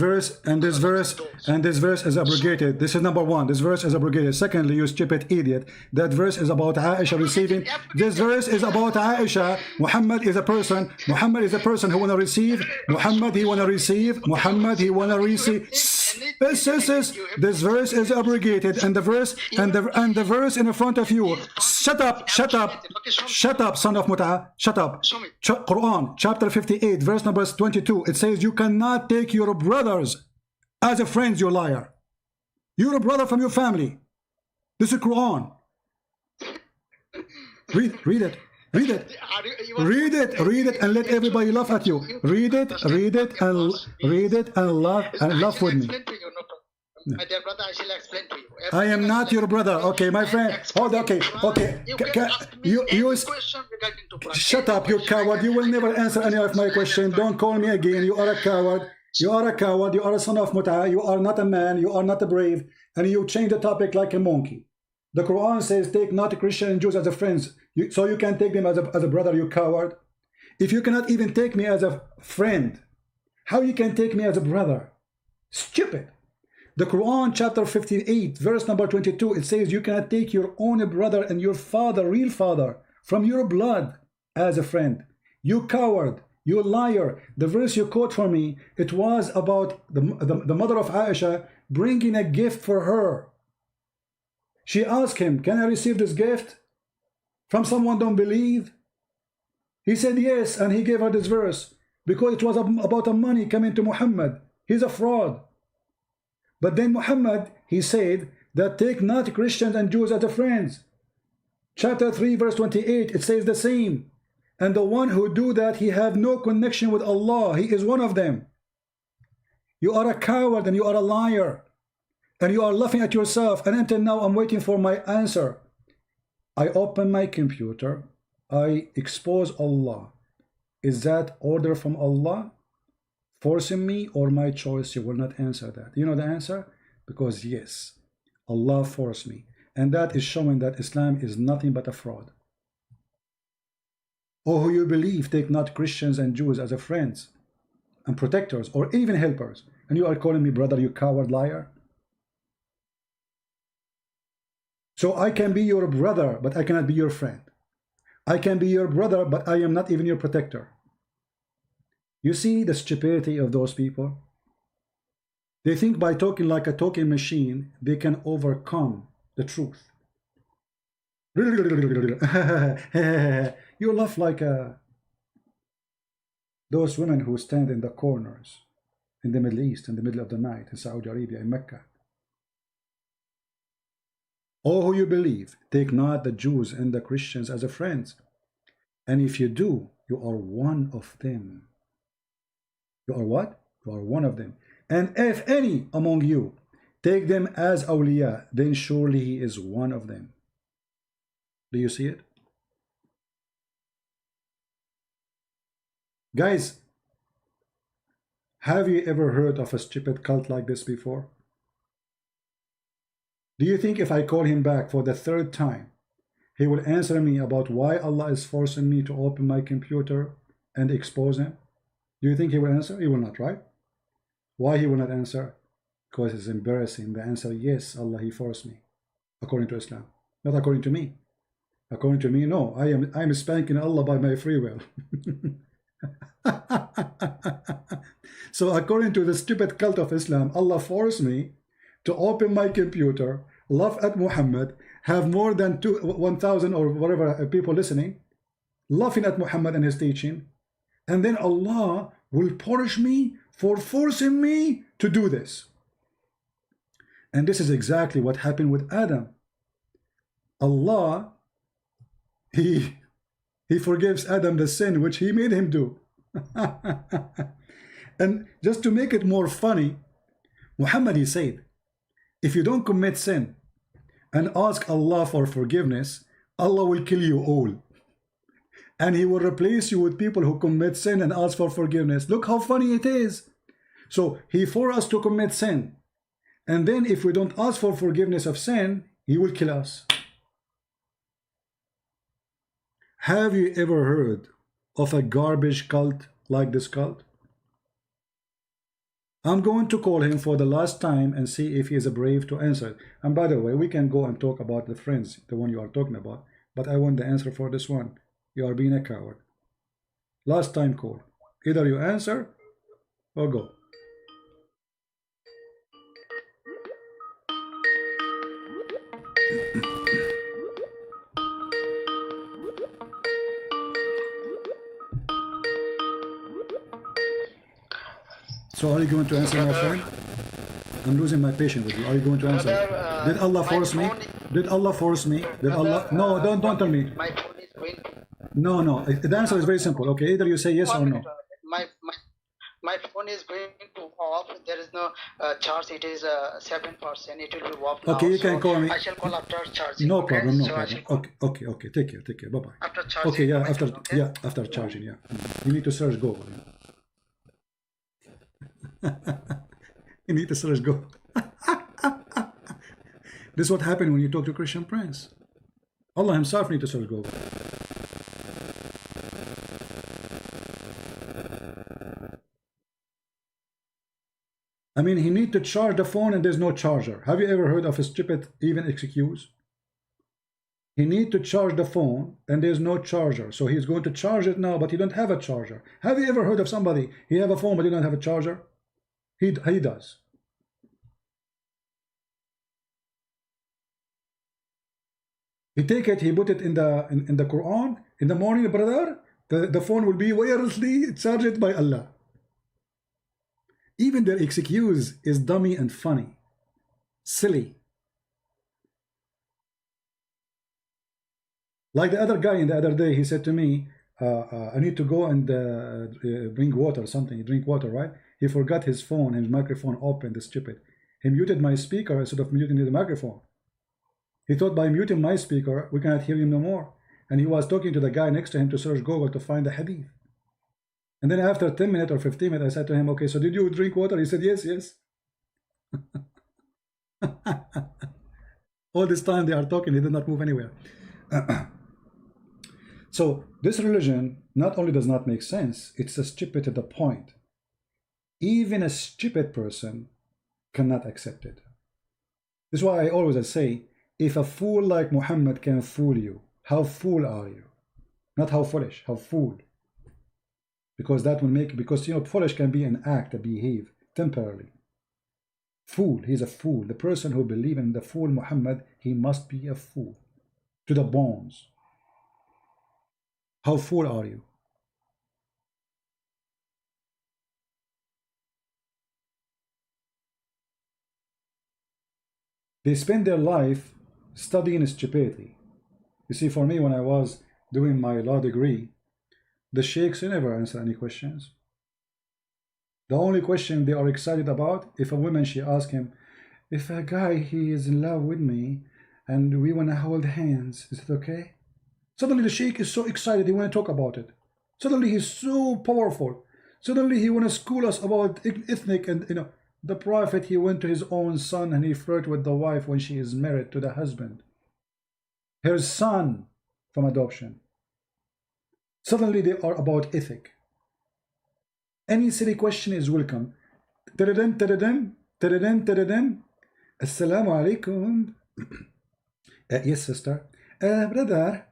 Speaker 1: verse is abrogated. This is number one. This verse is abrogated. Secondly, you stupid idiot, that verse is about Aisha receiving. This verse is about Aisha. Muhammad is a person. Muhammad is a person who wanna receive. Muhammad, he wanna receive. Muhammad, he wanna receive. This verse is abrogated, and the verse and the verse in front of you. Shut up, son of Mut'a. Shut up. Quran chapter 58 verse number 22. It says you cannot take your brothers as a friends, you liar. You're a brother from your family. This is Quran. Read it. Read it and let everybody laugh at you. Read it and laugh with me.
Speaker 2: My dear brother, I shall explain to you.
Speaker 1: I am not your brother. Okay, my friend. Hold on. Okay. Shut up, you coward. You will never answer any of my questions. Don't call me again. You are a coward. You are a coward. You are a son of Mut'a. You are not a man. You are not a brave. And you change the topic like a monkey. The Quran says, take not Christian and Jews as a friends. So you can take them as a brother, you coward. If you cannot even take me as a friend, how you can take me as a brother? Stupid. The Quran chapter 58 verse number 22, it says you cannot take your own brother and your father, real father, from your blood as a friend. You coward, you liar. The verse you quote for me, it was about the mother of Aisha bringing a gift for her. She asked him, can I receive this gift from someone don't believe? He said yes, and he gave her this verse because it was about the money coming to Muhammad. He's a fraud. But then Muhammad, he said that take not Christians and Jews as a friends. Chapter 3 verse 28, it says the same. And the one who do that, he have no connection with Allah. He is one of them. You are a coward and you are a liar. And you are laughing at yourself. And until now, I'm waiting for my answer. I open my computer. I expose Allah. Is that order from Allah? Forcing me or my choice? You will not answer that. You know the answer? Because yes, Allah forced me. And that is showing that Islam is nothing but a fraud. Oh, who you believe, take not Christians and Jews as a friends and protectors or even helpers. And you are calling me brother, you coward liar? So I can be your brother, but I cannot be your friend. I can be your brother, but I am not even your protector. You see the stupidity of those people? They think by talking like a talking machine, they can overcome the truth. You laugh like those women who stand in the corners in the Middle East, in the middle of the night, in Saudi Arabia, in Mecca. Oh, who you believe, take not the Jews and the Christians as a friends. And if you do, you are one of them. You are what? You are one of them. And if any among you take them as awliya, then surely he is one of them. Do you see it? Guys, have you ever heard of a stupid cult like this before? Do you think if I call him back for the third time, he will answer me about why Allah is forcing me to open my computer and expose him? Do you think he will answer? He will not, right? Why he will not answer? Because it's embarrassing. The answer, yes, Allah, he forced me. According to Islam. Not according to me. According to me, no. I am spanking Allah by my free will. So according to the stupid cult of Islam, Allah forced me to open my computer, laugh at Muhammad, have more than 1,000 or whatever people listening, laughing at Muhammad and his teaching, and then Allah will punish me for forcing me to do this. And this is exactly what happened with Adam. Allah, he forgives Adam the sin which he made him do. And just to make it more funny, Muhammad, he said, if you don't commit sin and ask Allah for forgiveness, Allah will kill you all. And he will replace you with people who commit sin and ask for forgiveness. Look how funny it is. So he forced us to commit sin. And then if we don't ask for forgiveness of sin, he will kill us. Have you ever heard of a garbage cult like this cult? I'm going to call him for the last time and see if he is brave to answer. And by the way, we can go and talk about the friends, the one you are talking about, but I want the answer for this one. You are being a coward. Last time call. Either you answer or go. So are you going to answer, my friend? I'm losing my patience with you. Are you going to answer? Did Allah force me? Did Allah force me? Did Allah? No, don't tell me.
Speaker 2: My phone is going.
Speaker 1: No. The answer is very simple. Okay, either you say yes or no.
Speaker 2: My phone is going to off. There is no charge. It is 7%. It will be off now.
Speaker 1: Okay, you can call me.
Speaker 2: I shall call after charging.
Speaker 1: No problem. No problem. Okay. Take care. Bye bye.
Speaker 2: After charging.
Speaker 1: Okay, yeah. After charging. Yeah. You need to search Google. You need to search Google. This is what happened when you talk to Christian Prince. Allah himself need to search Google. I mean, he need to charge the phone and there's no charger. Have you ever heard of a stupid even excuse? He need to charge the phone and there's no charger. So he's going to charge it now, but he don't have a charger. Have you ever heard of somebody, he have a phone but he don't have a charger? He does. He take it, he put it in the Quran. In the morning, brother, the phone will be wirelessly charged by Allah. Even their excuse is dummy and funny, silly. Like the other guy in the other day, he said to me, I need to go and drink water or something. Drink water, right? He forgot his phone and his microphone open, the stupid. He muted my speaker instead of muting the microphone. He thought by muting my speaker, we cannot hear him no more. And he was talking to the guy next to him to search Google to find the hadith. And then after 10 minutes or 15 minutes, I said to him, okay, so did you drink water? He said, yes. All this time they are talking, he did not move anywhere. So this religion not only does not make sense, it's stupid to the point. Even a stupid person cannot accept it. This is why I always say, if a fool like Muhammad can fool you, how fool are you? Not how foolish, how fool. Because that will make, because foolish can be an act, a behave, temporarily. Fool, he's a fool. The person who believes in the fool Muhammad, he must be a fool. To the bones. How fool are you? They spend their life studying stupidity. You see, for me, when I was doing my law degree, the sheikhs never answer any questions. The only question they are excited about, if a woman, she asks him, if a guy, he is in love with me, and we want to hold hands, is it okay? Suddenly the sheikh is so excited, he want to talk about it. Suddenly he's so powerful. Suddenly he want to school us about ethnic and, the prophet, he went to his own son and he flirted with the wife when she is married to the husband. Her son from adoption. Suddenly they are about ethic. Any silly question is welcome. Assalamu alaikum. Yes, sister. Brother,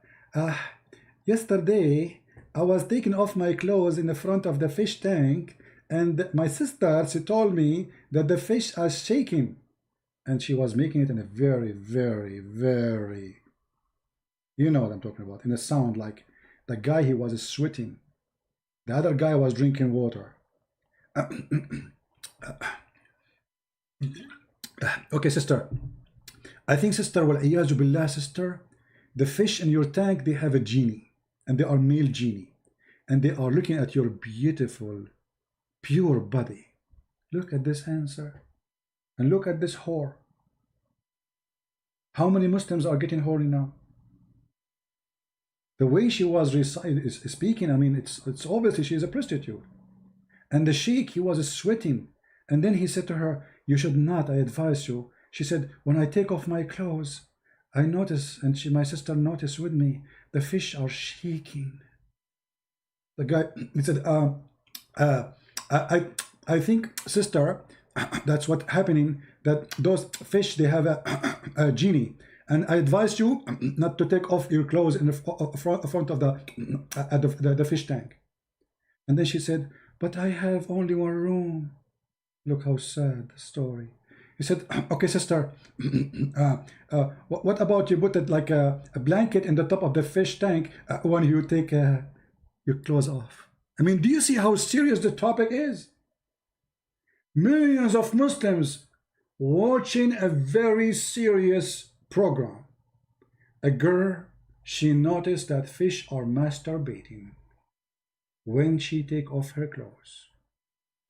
Speaker 1: yesterday I was taking off my clothes in the front of the fish tank, and my sister, she told me that the fish are shaking, and she was making it in a very, very, very, you know what I'm talking about, in a sound like the guy, he was sweating. The other guy was drinking water. Okay, sister. I think, sister, wal-iyadu billah, sister, the fish in your tank, they have a genie, and they are male genie, and they are looking at your beautiful, pure body. Look at this answer, and look at this whore. How many Muslims are getting horny now? The way she was speaking, I mean, it's obviously she is a prostitute. And the sheikh, he was sweating, and then he said to her, you should not, I advise you. She said, when I take off my clothes, I noticed, and my sister noticed with me, the fish are shaking. The guy, he said, uh, I think, sister, that's what happening, that those fish, they have a genie. And I advise you not to take off your clothes in the front of the fish tank. And then she said, but I have only one room. Look how sad the story. He said, okay, sister, what about you put it like a blanket in the top of the fish tank when you take your clothes off? I mean, do you see how serious the topic is? Millions of Muslims watching a very serious program. A girl, she noticed that fish are masturbating when she take off her clothes.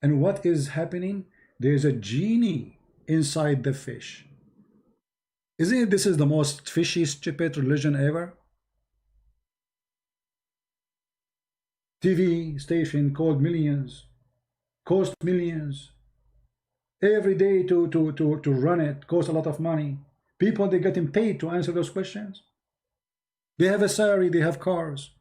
Speaker 1: And what is happening? There's a genie inside the fish. Isn't it this is the most fishy, stupid religion ever? TV station called millions, cost millions. Every day to run it costs a lot of money. People, they're getting paid to answer those questions. They have a salary, they have cars.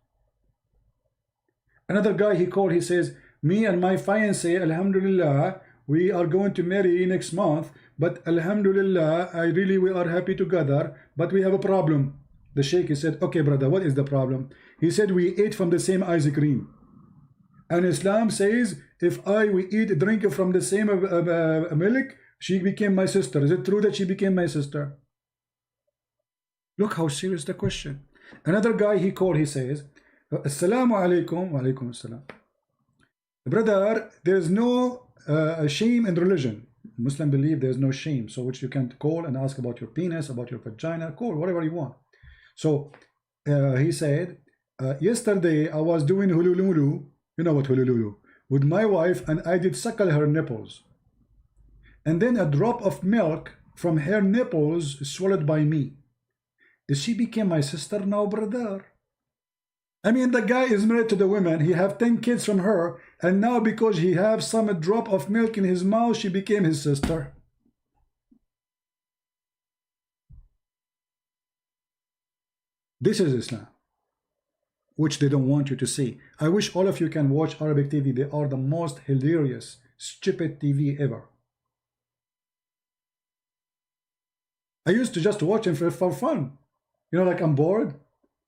Speaker 1: Another guy, he called, he says, me and my fiancé, alhamdulillah, we are going to marry next month, but alhamdulillah, we are happy together, but we have a problem. The sheikh, he said, okay brother, what is the problem? He said, we ate from the same ice cream. And Islam says, if we drink from the same milk, she became my sister. Is it true that she became my sister? Look how serious the question. Another guy, he called, he says, Assalamu alaikum, wa alaikum assalam. Brother, there is no shame in religion. Muslim believe there is no shame, so which you can call and ask about your penis, about your vagina, call whatever you want. So he said, yesterday I was doing hulululu, you know what hulululu, with my wife, and I did suckle her nipples. And then a drop of milk from her nipples is swallowed by me. She became my sister now, brother. I mean, the guy is married to the woman. He have 10 kids from her. And now because he have some drop of milk in his mouth, she became his sister. This is Islam, which they don't want you to see. I wish all of you can watch Arabic TV. They are the most hilarious, stupid TV ever. I used to just watch them for fun. You know, like I'm bored,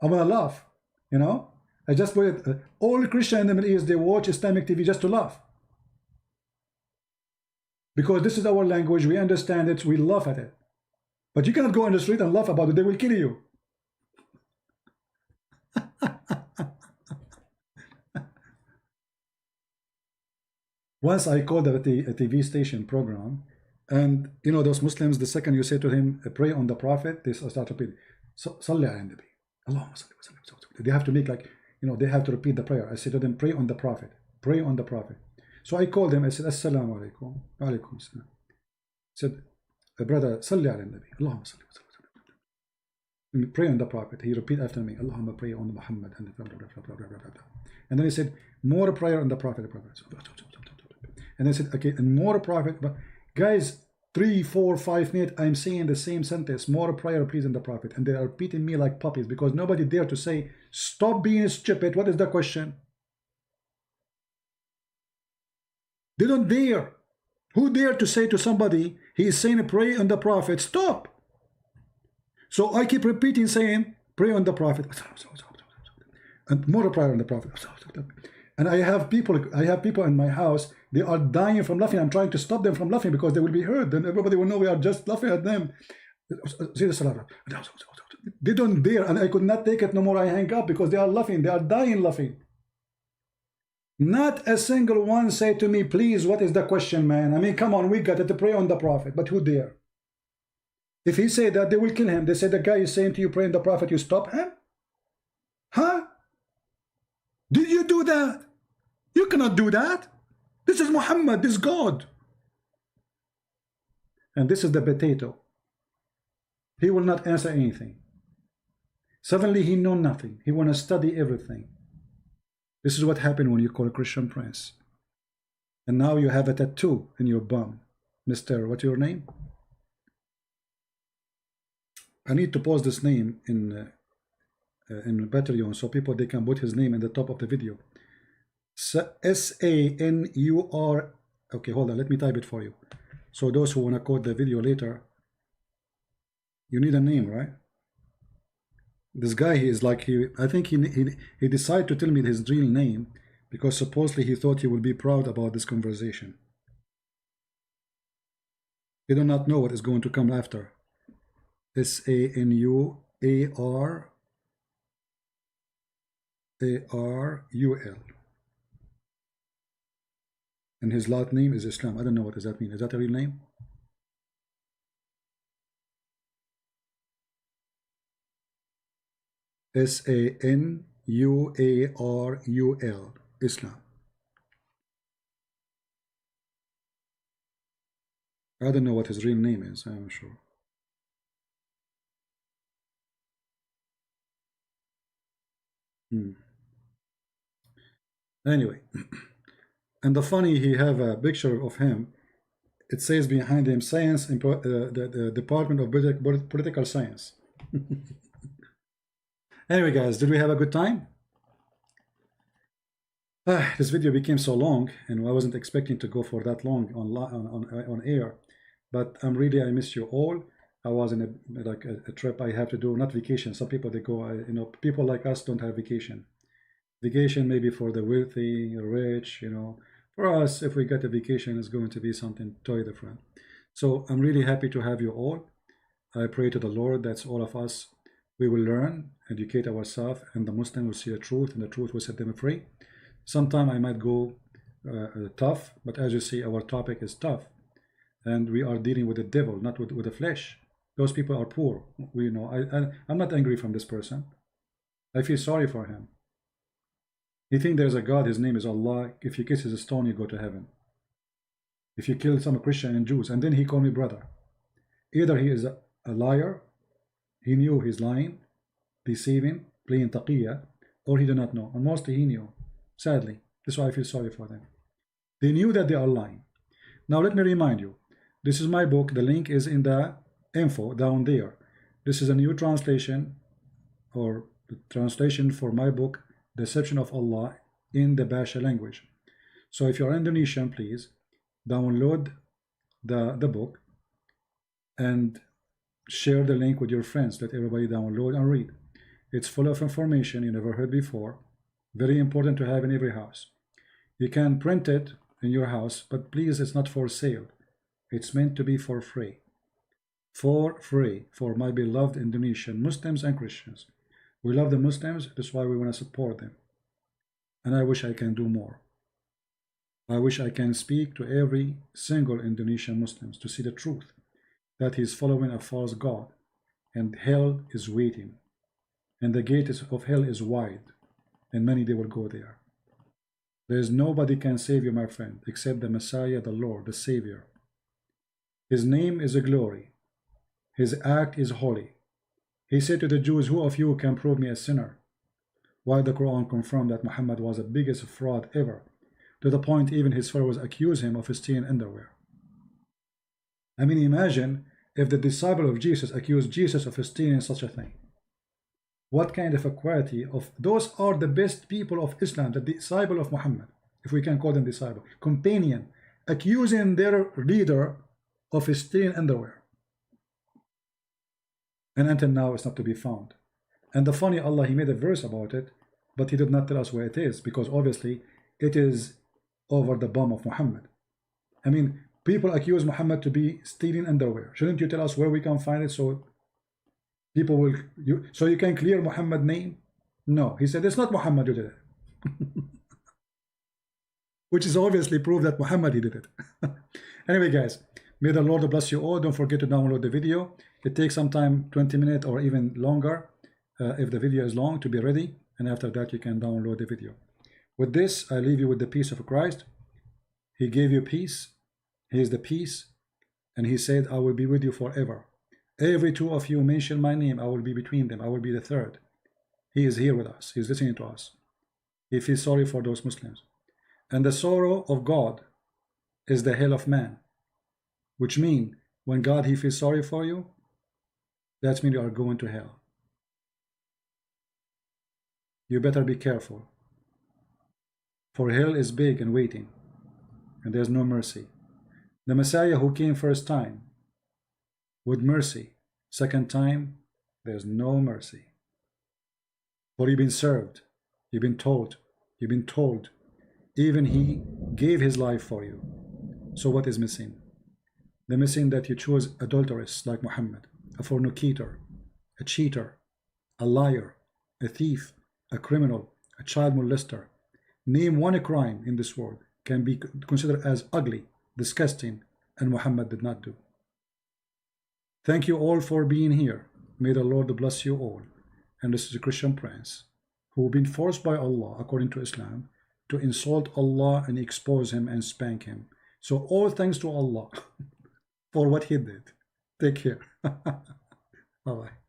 Speaker 1: I want to laugh. You know, I just put it. All Christians in the Middle East, they watch Islamic TV just to laugh. Because this is our language, we understand it, we laugh at it. But you cannot go on the street and laugh about it, they will kill you. Once I called a TV station program, and you know those Muslims, the second you say to him, pray on the Prophet, they start repeating, Salli ala nabi, Allahumma salli wa sallim. They have to make like, you know, they have to repeat the prayer. I said to them, pray on the Prophet, pray on the Prophet. So I called them, I said, Assalamu alaikum, wa alaikum assalam. I said, brother, Salli ala nabi, Allahumma salli wa sallim. Pray on the Prophet. He repeat after me, Allahumma pray on Muhammad. And then he said, more prayer on the Prophet. And I said, okay, and more Prophet. But guys, 3, 4, 5 minutes, I'm saying the same sentence, more prayer, please, in the Prophet. And they are repeating me like puppies because nobody dare to say, stop being stupid. What is the question? They don't dare. Who dare to say to somebody, he is saying pray on the Prophet, stop. So I keep repeating saying, pray on the Prophet. And more prayer on the Prophet. And I have people in my house, they are dying from laughing. I'm trying to stop them from laughing because they will be hurt. Then everybody will know we are just laughing at them. They don't dare, and I could not take it no more. I hang up because they are laughing. They are dying laughing. Not a single one say to me, please, what is the question, man? I mean, come on, we got it to pray on the Prophet. But who dare? If he say that, they will kill him. They say the guy is saying to you, pray on the Prophet, you stop him? Huh? Did you do that? You cannot do that. This is Muhammad, this is God. And this is the potato. He will not answer anything. Suddenly he know nothing. He want to study everything. This is what happened when you call a Christian prince. And now you have a tattoo in your bum. Mr. What's your name? I need to post this name in Patreon so people they can put his name in the top of the video. Sanur. Okay, hold on. Let me type it for you. So those who want to quote the video later, you need a name, right? This guy, he is like I think he decided to tell me his real name because supposedly he thought he would be proud about this conversation. He do not know what is going to come after. Sanuarul. And his last name is Islam. I don't know what does that mean. Is that a real name? Sanuarul. Islam. I don't know what his real name is. I'm sure. Anyway, and the funny, he have a picture of him. It says behind him, science in the Department of Political Science. Anyway, guys, did we have a good time? This video became so long, and I wasn't expecting to go for that long on air. But I miss you all. I was in a trip I have to do, not vacation. Some people they go, you know, people like us don't have vacation. Vacation maybe for the wealthy, rich, you know. For us, if we get a vacation, it's going to be something totally different. So I'm really happy to have you all. I pray to the Lord that all of us, we will learn, educate ourselves, and the Muslim will see the truth, and the truth will set them free. Sometime I might go tough, but as you see, our topic is tough. And we are dealing with the devil, not with the flesh. Those people are poor. We know. I'm not angry from this person. I feel sorry for him. You think there's a God, his name is Allah. If you kiss his stone, you go to heaven. If you kill some Christian and Jews, and then he called me brother. Either he is a liar, he knew he's lying, deceiving, playing taqiyya, or he did not know. And mostly he knew. Sadly. That's why I feel sorry for them. They knew that they are lying. Now let me remind you, this is my book. The link is in the info down there. This is a new translation, or the translation for my book, Deception of Allah, in the Basha language. So if you're Indonesian, please download the book and share the link with your friends. Let everybody download and read. It's full of information you never heard before. Very important to have in every house. You can print it in your house, but please, it's not for sale. It's meant to be for free. For free, for my beloved Indonesian Muslims and Christians. We love the Muslims, that's why we want to support them. And I wish I can do more. I wish I can speak to every single Indonesian Muslim to see the truth, that he is following a false God, and hell is waiting, and the gate of hell is wide, and many they will go there. There is nobody can save you, my friend, except the Messiah, the Lord, the Savior. His name is a glory. His act is holy. He said to the Jews, who of you can prove me a sinner? While the Quran confirmed that Muhammad was the biggest fraud ever, to the point even his followers accused him of stealing underwear. I mean, imagine if the disciple of Jesus accused Jesus of stealing such a thing. What kind of a quality of those are the best people of Islam, the disciple of Muhammad, if we can call them disciple, companion, accusing their leader of stealing underwear. And until now it's not to be found. And the funny, Allah, he made a verse about it, but he did not tell us where it is, because obviously it is over the bum of Muhammad. I mean, people accuse Muhammad to be stealing underwear. Shouldn't you tell us where we can find it, so people will, so you can clear Muhammad's name? No, he said it's not Muhammad who did it. Which is obviously proof that Muhammad he did it. Anyway, guys, may the Lord bless you all. Don't forget to download the video. It takes some time, 20 minutes or even longer, if the video is long, to be ready, and after that you can download the video. With this, I leave you with the peace of Christ. He gave you peace. He is the peace, and he said, I will be with you forever. Every two of you mention my name, I will be between them. I will be the third. He is here with us. He is listening to us. He feels sorry for those Muslims. And the sorrow of God is the hell of man, which means when God he feels sorry for you, that means you are going to hell. You better be careful, for hell is big and waiting, and there's no mercy. The Messiah who came first time with mercy, second time there's no mercy. For you've been served, you've been taught, you've been told, even he gave his life for you. So what is missing? The missing that you choose adulteress like Muhammad, a fornicator, a cheater, a liar, a thief, a criminal, a child molester. Name one crime in this world can be considered as ugly, disgusting, and Muhammad did not do. Thank you all for being here. May the Lord bless you all. And this is a Christian prince who have been forced by Allah, according to Islam, to insult Allah and expose him and spank him. So all thanks to Allah for what he did. Take care. Bye-bye.